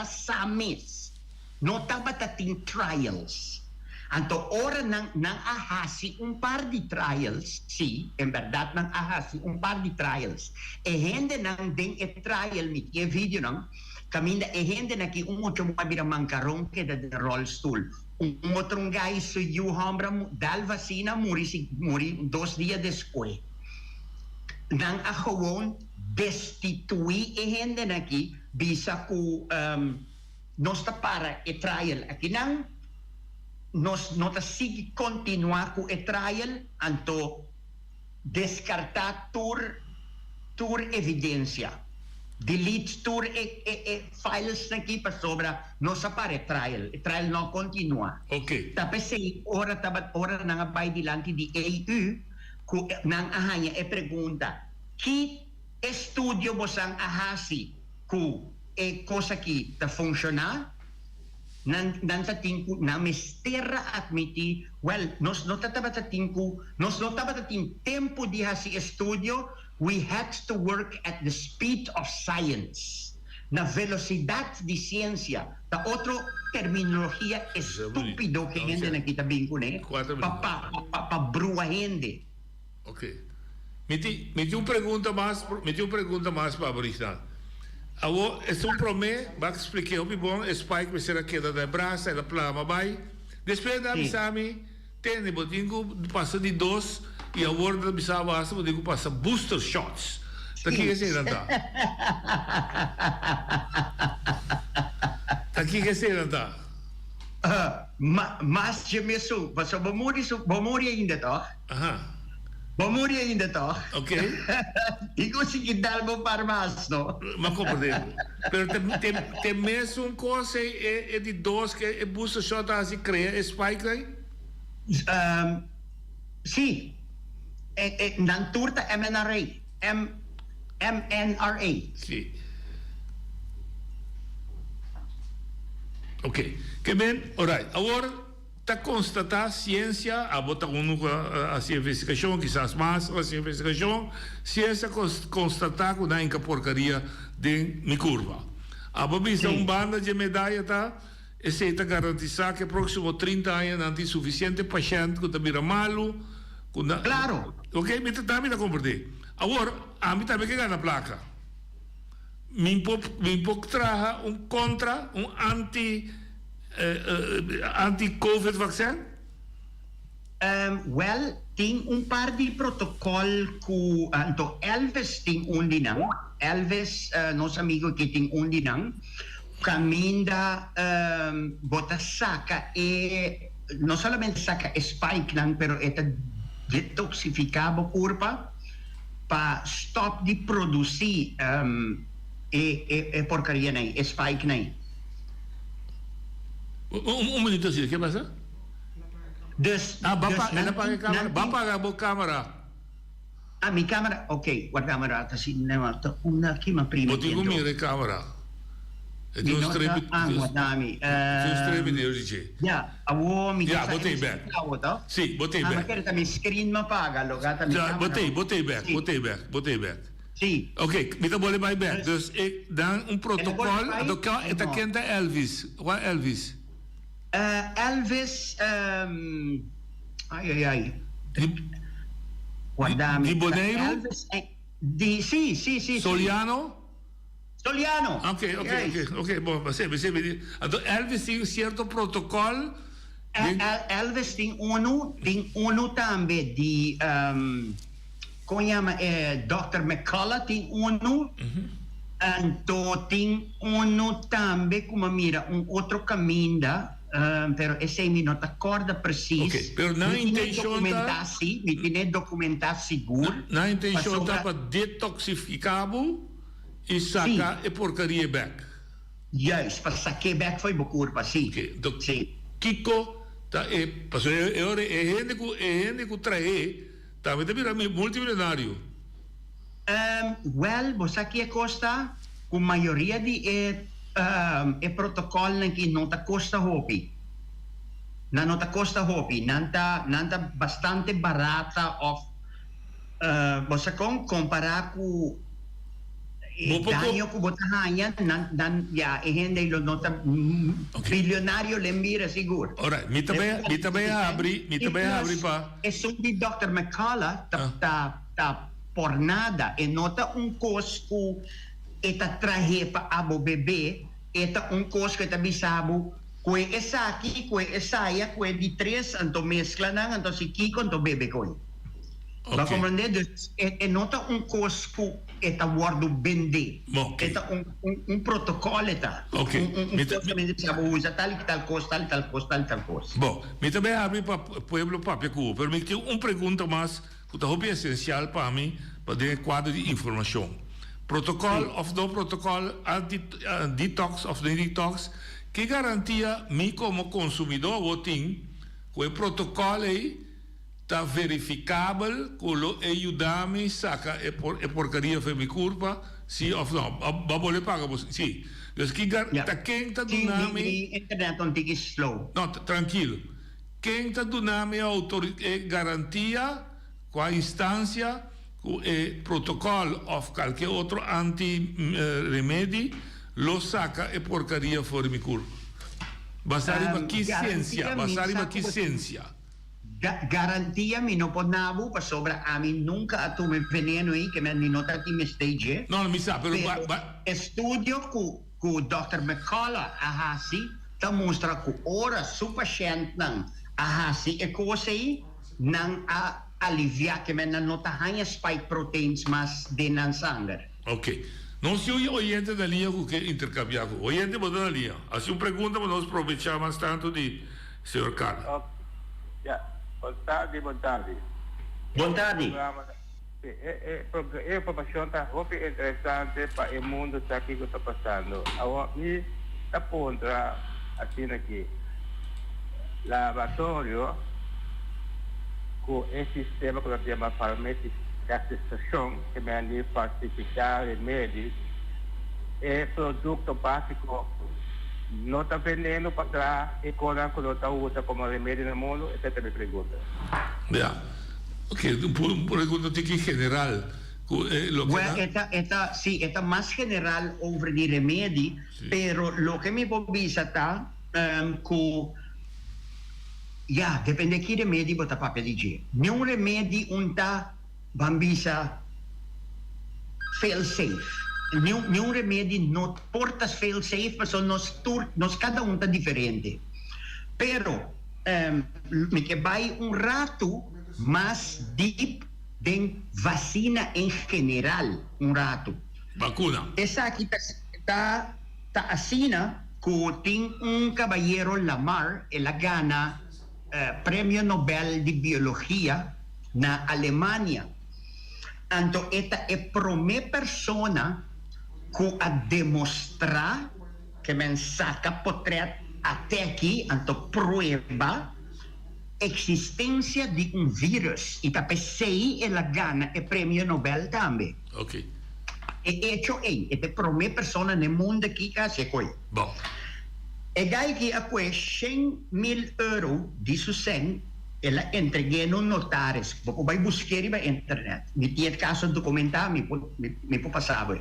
samis, no tabatating trials. Anto ora nang ahasi par de trials, sim, em verdade nang ahasi par de trials. E gente nang den e trial mit e vídeo nang, caminda e gente naki mucho mabira mancaron que da rollstool. Outro guy so you hambra dal vacina muri 2 dias depois. Nang a gewoon destituir e gente naki bisa ku nosta para e trial. Aqui nang nos sigue continuar com o trial, anto descartar tur evidência. Delete tur files aqui para sobra, não se para trial. O trial não continua. Ok. Tapos ora nang abay dilante di EU, nang ahanya e pergunta, que estudio bosang ahasi ku e cosa que ta funcionar? Nan sa tingku na mistera admiti nos notaba tempo di hasi estudio, we had to work at the speed of science, na velocidad di ciencia, ta otro terminologia estúpido que gente nakita vincune pa brua gente. Ok. Meti un pergunta mais para Bristan. Agora, é um promê, vai explicar o bom, spike vai ser a queda da braça, ela plama vai. Depois da bisami, tem botinho passa de 2 e agora da bisama basta botinho passa booster shots. Tá aqui que se tá. Tá aqui que se tá. Mas je mesmo, basta bomori ainda tá. Aha. Bomori ainda tá. Ok. Iko sige dalbo parmas, no? Ma compreendo. Pero tem mesmo uma coisa é de 2 que é booster shot assim cria spike aí? Sim. Nan turta MNRA. MNRA. Sim. Ok. Que bem, alright. Agora ta constatar ciência, a botar essa investigação, quizás mais essa investigação, ciência constatar que não é porcaria de minha curva. A babisa banda de medalha tá, esse está garantizar que próximo 30 anos não tem suficiente paciente que está malo. Claro. Ok, me está compreender. Agora, a mim também que ganha a placa. Me pouco traga contra anti-COVID vaccin? Well, tem par de protocolo que então Elvis tem dinang. Elvis, nosso amigo que tem dinang, caminha bota saca e não somente saca spike nang, pero eta detoxificava corpo para stop de produzir porcaria nem, spike nem. Minuto assim, o que passa? Vai apagar a câmera. Minha câmera, ok, a câmera está assim, não, uma aqui uma prima. Vou comer a câmera. É de uns três de Já, botei back. Sim, botei back. Mas quero também screen me paga, logo também. Já, botei back. Sim. Ok, me boleh mais back. Dus dan protocolo, então quem é Elvis? Qual é Elvis? Elvis, ai. Guardami. Di Boneiro? Elvis, sì. Soliano? Ok. Ok, bom, você então Elvis tem certo protocolo. Elvis tem uno também de como chama Dr. McCullough tem uno. Então tem uno também como mira outro caminho. Pero esse me não acorda preciso. Ok, pero na intenção me documentar seguro. Na intenção tá para detoxificar e sacar a porcaria back. Yes, para sacar back foi curva, sim. Ok, então Kiko tá passou gente que trai também tá virando multimilionário. Well, você aqui costa com maioria de protocolo que não está costa hopi. Não está costa hopi, não está bastante barata of você comparar com danho que você ganha, gente não está bilionário lembira seguro. Ora, me também abre para. É só de Dr. McCullough tá por nada e nota custo eta traje para abo bebê, eta coisa que também sabe, que essa aqui, que essa aí, que de três, então mescla não, então se Kiko, então bebê coi. Vai compreender? É nota coisa que eta guardo vender, eta protocolo eta, coisa que sabe usa tal coisa. Bom, me também abre para pueblo Papiacu, pero me tem pergunta mais que é essencial para mim, para ter quadro de informação. Protocolo of no protocolo, detox of the detox, que garantia me como consumidor voting que o protocolo está verificável, que o ajuda-me saca a porcaria para minha culpa, sim ou não, vai poder pagar você, sim. Então que tá quem está dando internet não tem slow. Não, tranquilo. Quem está dando a garantia com a instância protocolo of qualquer outro anti-remédio lo saca e porcaria fora mi curva. Basari ma chi ciência. Garantia mi não pode nabo para sobra a mim nunca a tu me veneno aí que me nota aqui me stage. Não me sabe, pero estudio com Dr. McCullough ahasi tá mostra que ora super paciente não ahasi e coisa aí não aliviar que me não tá ganha spike proteins mas de não sangue. Ok. Não se o oyente da linha que intercambiar com o oyente da linha. Assim pergunta mas nós aproveitamos tanto de senhor Carlos. Boa tarde. Boa tarde. A informação está muito interessante para o mundo que está passando. Agora, me aponta assim aqui. Laboratório com esse sistema que nós chamamos de farmacização, que manda falsificar remédios, é produto básico no está vendiendo para atrás y con la está usa como remedio en el mundo, esa es mi pregunta. Ya. Ok, un pregunta aquí general. Lo que Well, esta más general over the remedy, pero lo que me povisa está depende de che remedi bota papel di non remedi unta bambisa fail safe. Non remedi non portas fail safe, ma sono nos cada unta differente. Pero me que vai un rato más deep de vacina en general, un rato. Vacuna. Esa aquí está asina que tiene un caballero Lamar, él gana Premio Nobel de Biología na Alemania. Anto esta es primera persona que a demostrar que me saca potret até aqui, anto prueba existência de um vírus e para sei ela ganha o prêmio Nobel também. Ok. E hecho é a primeira pessoa no mundo que faz coisa. Bom. E gai que a 100.000 euro de sucen ela entreguei no notaris. Vou vai buscar na internet. Me tinha caso documentar, me passava.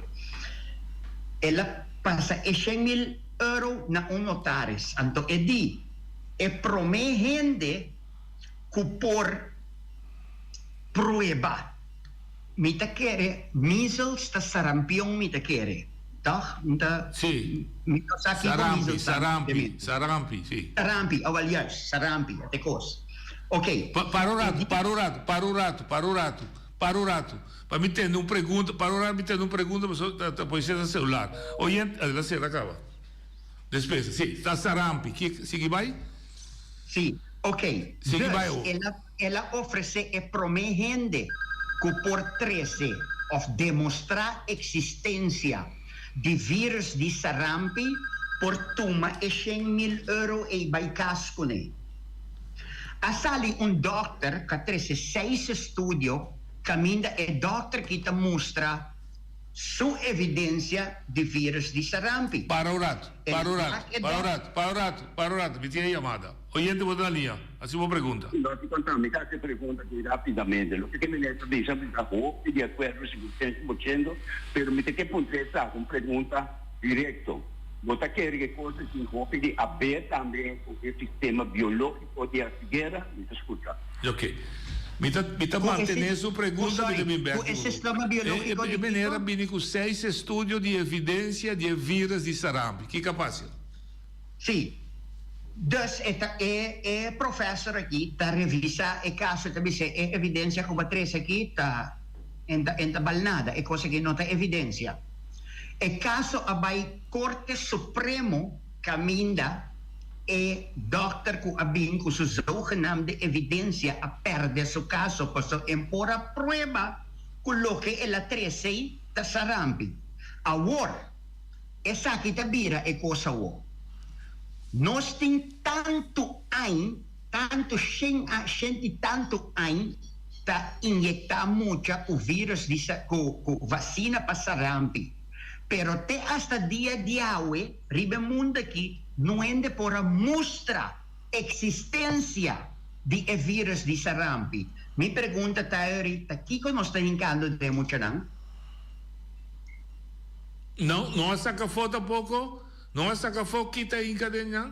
Ela passa 100.000 euro na notaris. Anto é di e promete que por prueba mi ta quere measles ta sarampion mi ta quere toch? Sì. Mi ta sa Sarampi, sarampi, sì. Sarampi, yes, sarampi, te cos. Ok. Para un rato. Para me entender uma pergunta, mas depois você celular. Oyente, ela se acaba. Despesa, sim, está sarampi. Sigue vai? Sim. Ok, ela oferece e promete que por 13 of demonstrar existência de vírus de sarampi por toma 100.000 euro e vai casco ne. A sali doctor que trece 6 estudio caminda e doctor que te mostra sua evidência de vírus de sarampi. Para o rato. Me tiene llamada. Oyente, vos na linha. Assim uma pergunta. Não, te contar, me dá essa pergunta aqui rapidamente. O que me lembra de isso, e de acordo com o que estamos dizendo, mas me tem que contestar com pergunta direto. Você quer que coisas que envolvem de haver também o sistema biológico de a figueira? Me escuta. Ok. Me está mantendo sua pergunta de Bimberto. O sistema biológico de maneira bem com 6 estudos de evidência de vírus de sarampi. Que capaz? Sim. Dus é professor aqui está revisa e caso também se é evidência como três aqui está balnada é coisa que não tem evidência. E caso abai Corte Supremo caminda e doctor que abin com sua zogenaamde evidência a perder seu caso para impor a prova coloque ela 13 da sarampi. Agora essa aqui tá vira é coisa o. Nós temos tanto para injetar muito o vírus com vacina para sarampi. Pero até hasta dia de hoje, ribe mundo aqui, não é por mostrar existência de vírus de sarampi. Me pergunta, Tayorita, o que nós estamos brincando de muito, não? Não saca foto pouco? Não é saca foto que está em cadeia?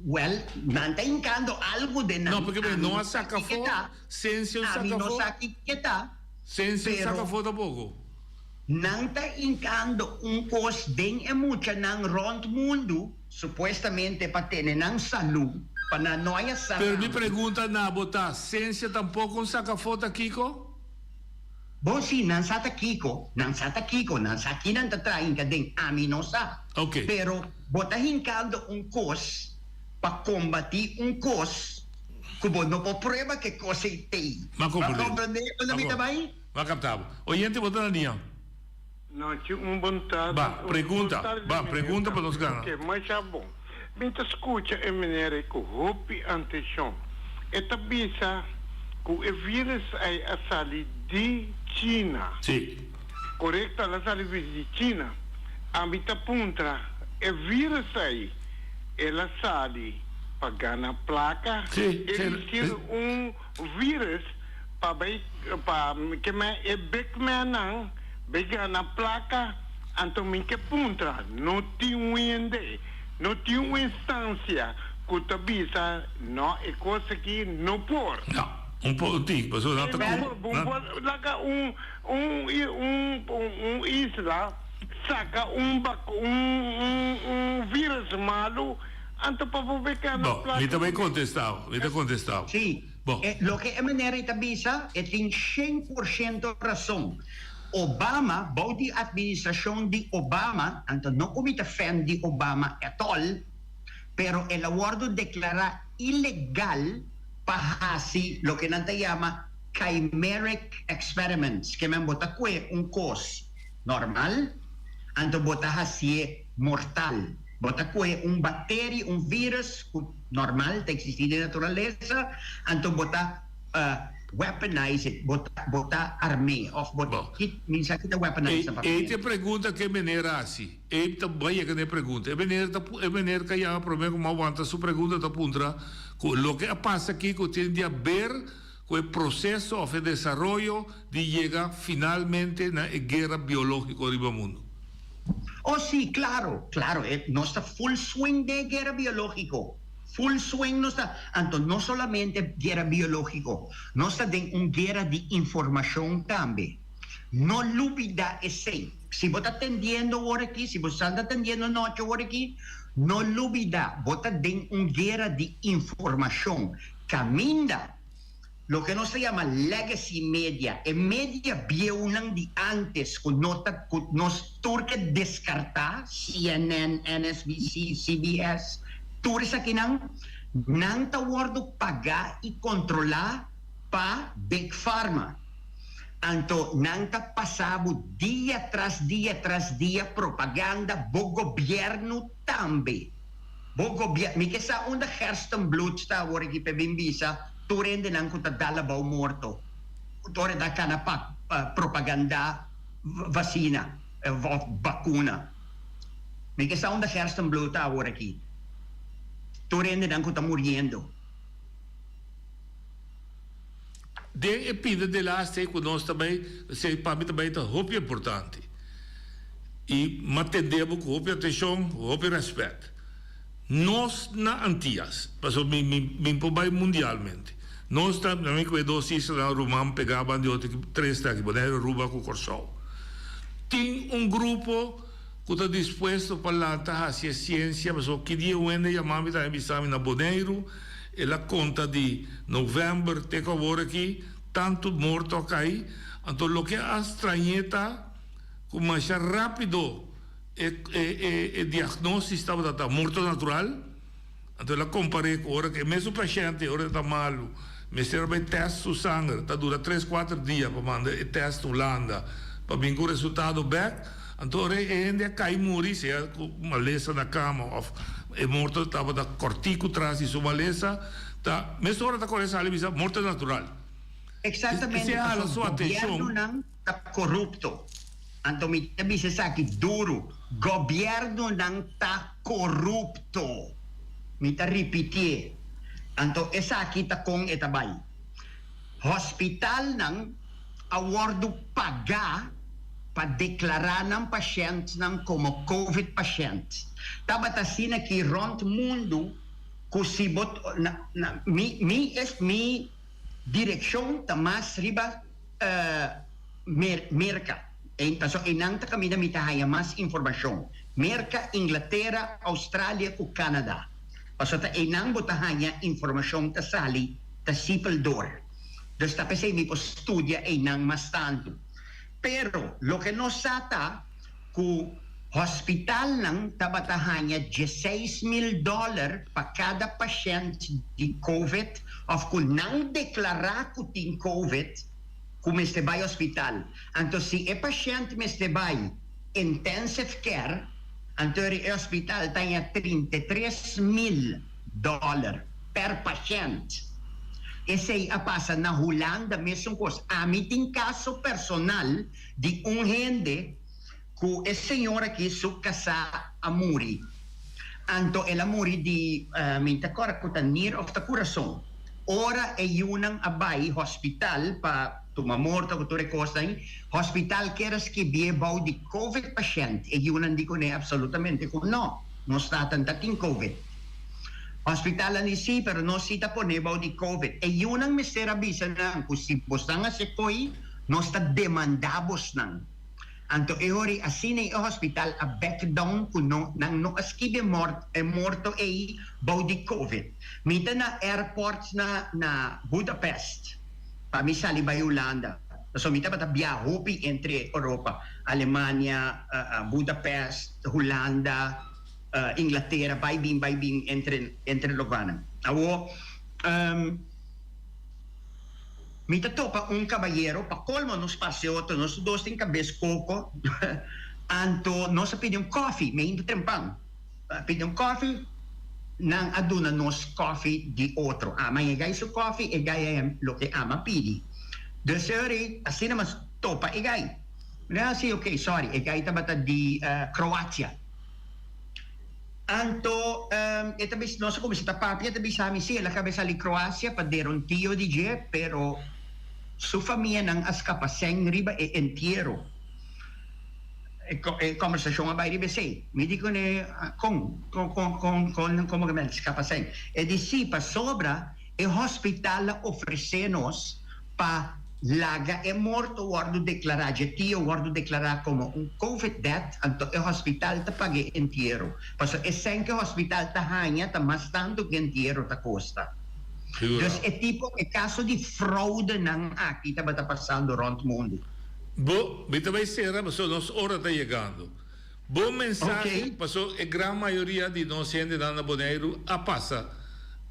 Well, não está indicando algo de nada. Não, porque não é saca foto, sem seu saca foto. Não sabe que está. Sem seu saca foto pouco. Não está indicando coisa bem e muito não rond mundo, supostamente para ter não saúde, para não é saúde. Pero me pergunta na botar, ciência tampouco um saca foto, Kiko? Bom, sim, não sabe Kiko, não sabe aqui não está traindo cadê aminosa. Ok. Pero bota indicando coisa para combater coisa que não pode prova que coisa tem. Mas compreender? Mas Mas captava. Oyente, bota na linha. Não, tinha vontade. Pergunta para nós ganhar. Ok, mas já bom. Me escuta, é maneira que roupe atenção. Esta bisa que o vírus é a sair de China. Sim. Correto, a sair de China. A mita puntra e vírus aí, ela sai pagando placa, ele tira vírus para que é Beckman pegando a placa, então me que punta, não tem não tem uma instância que tu bisa, não é coisa que não por. Não. Un po' di, ma sono andato un isla saca un virus malo anto pa no, mi te contestavo. Sí, lo que es manera de visa tiene 100% razón. Obama, body administración de Obama, anto no comita fan de Obama at all, pero el acuerdo declara ilegal pahasi lo que nanta llama chimeric experiments, que me bota un cos normal, anto bota hasi mortal, bota un bacteria, un virus normal, te existe de naturaleza, anto bota weaponize it, bota armee, of bota minsa kita weaponize. E te pergunta que maneira assim, e também que ne pergunta, e maneira que já problema como aguanta sua pergunta da puntra. Lo que pasa aquí que tiene que ver con el proceso de desarrollo de llegar finalmente a la guerra biológica del mundo. Oh sí, claro, no está full swing de guerra biológico. Full swing no está, entonces no solamente guerra biológico, no está de una guerra de información también. No olvida ese. Si vos estás atendiendo ahora aquí, si vos estás atendiendo noche ahora aquí, no olvida, vos estás de una guerra de información. Camina lo que no se llama legacy media. En media viunan de antes, con nos turque descartar, CNN, NSBC, CBS, turques aquí nang tawardo pagar y controlar pa Big Pharma. Anto nanta pasado dia tras dia propaganda bo governo tambe. Bo governo, mi che sa onda herstenbloed sta ora che per bimbisa, tu rende nang kuta dalla bau morto. Tore da kana propaganda vacina, vacuna. Mi che sa onda herstenbloed sta ora che. Tu rende nang kuta muriendo. De epida de lá sei que nós também sei para mim também é muito importante e mantemos com atenção, com respeito. Nós na Antillas, passou me pobai mundialmente. Nós também com dois islas na Rumam pegavam de outro três daqui, boneiro Ruba com Corsol. Tem grupo que está disposto para lá a ciência, mas o que dia o ende chamamos de exame na boneiro. Ela conta de novembro até agora aqui, tanto morto aqui, então o que a estranheta, como mais rápido, o diagnóstico estava da morte natural, então ela comparei com agora que mesmo o paciente agora está malo, mas serve teste do sangue, está dura 3-4 dias para mandar o teste Holanda, para vir com o resultado back, então ainda cai morrer, se é uma lesão na cama, ou é morto, estava da cortico atrás de sua maleza, tá, mas agora está com essa alivio, morte natural. Exatamente. Se a sua atenção não está corrupto. Então me dice aqui duro, governo não está corrupto. Me está repetir. Então essa aqui está com etabay. Hospital não awardo pagar para declarar ng pacientes como COVID pacientes. Tabat assim aqui rond mundo kusibot mi direção ta mas riba merca. Então inanta kami na mitahaya mas informação. Merca, Inglaterra, Australia ku Canada. Paso ta inang botahanya informação ta sali ta sipeldor. Dus ta pese mi po studia inang mas tanto. Pero lo que no sata ku hospital ng tabatahanya $16,000 pa kada pasyente de COVID of kung nang deklara ko ting COVID kung mestebay hospital. Anto si e pasyente mestebay intensive care anto ri hospital tanya $33,000 per pasyente. Ese apasa na hulanda mesmo kos amiting kaso personal di un gente ku es señora que su casa amuri Anto el amori di minta cora kutanir of ta corazon. Ora e yunang abay hospital pa tumamorto ko tore kostan hospital keras ki bie bau di COVID patient e yunang di ko ne absolutamente ko no. Non sta tantating COVID. Hospital ni si pero no si ta po ne bau di COVID. E yunang mistera bisa na kusi postanga se koi no sta demandabos nang. Anto eori asine e hospital a back down kuno nang no askibe morto e bau di COVID. Mita na airports na Budapest. Pamisali ba Yolanda. So mita bata biyahopi entre Europa, Alemania, Budapest, Hollanda, Inglaterra, baibing entre lugaran. Awo mita to pa un caballero pa colmo no spazio to nos dos tin cabes coco anto no sa pidi un coffee me in trempang pidi un coffee nang aduna nos coffee di otro ama e gai su coffee e gai lo che ama pidi de seri asina mas topa e gai na si okay sorry e gai tabata di Croatia anto etabis no so come si tapapia etabis ami si la cabeza di Croacia paderon tio di je pero su famiglia nang ascapaseng riba e entiero e conversazione a ribe sei mi dicono con come che ascapaseng e di si pa sobra e hospital ofrecenos pa laga e morto guardo declarare tio guardo declarare come un COVID death anto e hospital ta paghe entiero paso e sen che hospital ta hanya ta mas tanto che entiero ta costa. Dus è tipo è caso di fraude nang aqui tá passando around mundo. Bo, vita vai sera, mas nos ora tá chegando. Bom mensagem, passou a grande maioria de nós gente dando boneiro a passa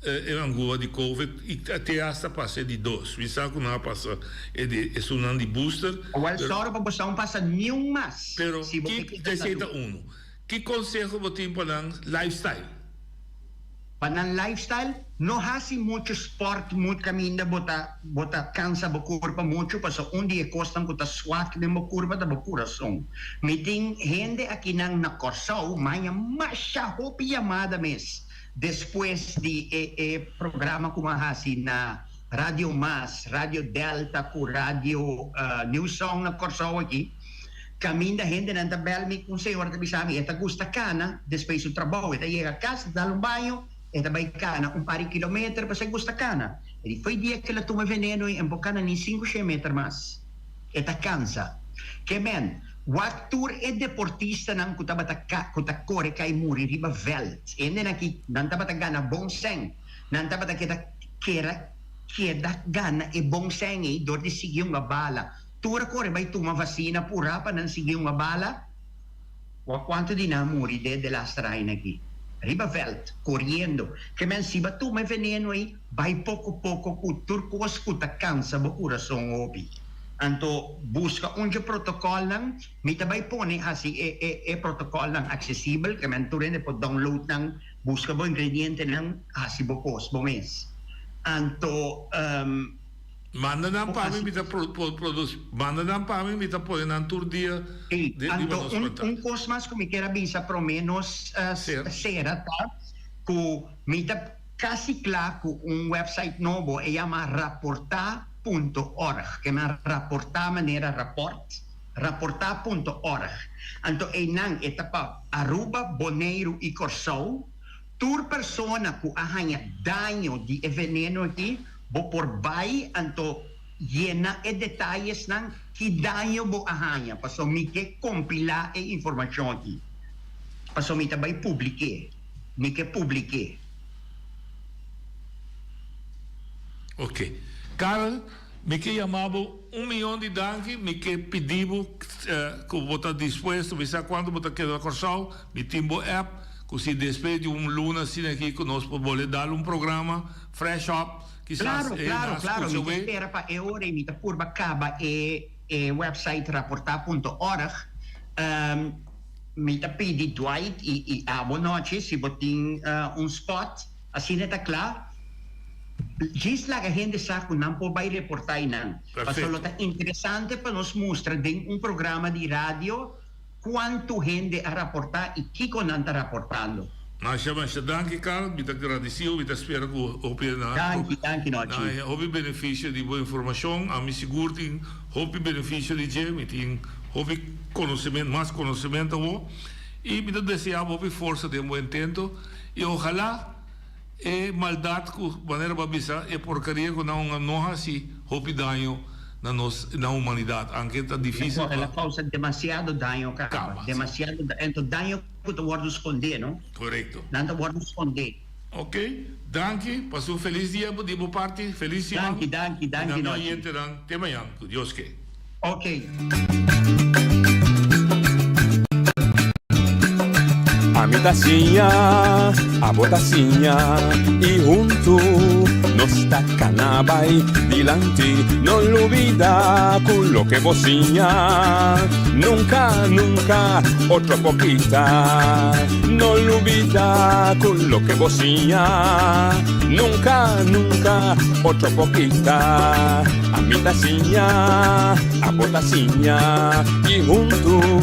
em Angola de COVID e até esta passa de 2. Vi sa que não passa é um ano de booster. O só para você não passa nenhum mais. Pero que receita uno. Que conselho você tem para lifestyle? Para lifestyle, no hasi mucho sport, muito caminho, bota cansa a curva muito, paso dia costam que tá swat de uma curva da coração. Meeting gente aqui na Corsau, manhã masha hopi chamada mes. Depois de programa como hasi na Radio Mas, Radio Delta, com Radio New Song na Corsau aqui. Caminha gente na tabela me com senhor da bisami, eta gusta cana, depois do trabalho, eta chega a casa, dá um banho. E também cana um par de quilômetros para se gusta cana. E foi dia que ela toma veneno e embocana nem 500 metros mais. E tá cansa. Que men, o ator é deportista não que tá corre cai muri riba veld. E nem aqui não tá bata gana bom sangue. Não tá bata que da gana e bom sangue dor de seguir uma bala. Tura corre vai tomar vacina pura para não seguir uma bala. O quanto de namori de la straina aqui. Ribavelt, correndo, che men si battu me veneno e vai poco cu turcos cu ta cansa bo coração obi. Anto busca un protocolo nang mi tabay pone hasi e protocolo nang accessible che men tu rende po download nang busca bo ingrediente nang hasi bo pos bo mes. Anto manda dan pa mi ta produce manda dan pa mi ta pone nan tur dia anto un cosmas como que era bisa pro menos sera tá ku mita casi claro un website novo e llama raporta.org que me raporta manera raporta.org anto e nang etapa Aruba, Bonaire e Corsau tur persona ku ahanya daño di veneno aqui bo por bai anto llena e detalles nang ki daño bo ahanya paso mi ke compila e information aqui paso mi tabay publique mi ke publique. Ok, Carl, mi que chamava 1 milhão de danke, mi que pedivo que você disposto, me sabe quando você quer Corsau, mi timbo app, que se despede luna assim aqui que nós podemos dar programa fresh up. Claro, mi espera pa e ora mi ta curva caba e website raporta.org mi ta pidi Dwight e abo noche si botin un spot assim neta claro Gis la gente sa que não pode reportar não. Mas é interessante para nos mostrar em programa de rádio quanto gente a reportar e que não está reportando. Mas danke, Carl. Mita agradecido, mita espero que hopi na. Danke, noci. Hopi benefício de boa informação, a mim seguro tem hopi benefício de je, me tem hopi conhecimento, mais conhecimento o. E mita deseava hopi força de bom intento e ojalá maldade que maneira babisa e porcaria que não assim hopi danho na humanidade, anche tá difícil. Ela causa demasiado daño, cara. Demasiado daño que tu guarda esconder, não? Correto. Nada guarda esconder. Ok, danke. Passou um feliz dia de boa parte. Feliz dia. Danke, noci. Até amanhã. Deus que. Ok. A mi tacinha, a botacinha e junto nos tacanabay dilante, no olvida con lo que vocinha. Nunca, nunca, otro poquita, no olvida con lo que vocinha. Nunca, nunca, otro poquita. A mi tacinha, a botacinha e junto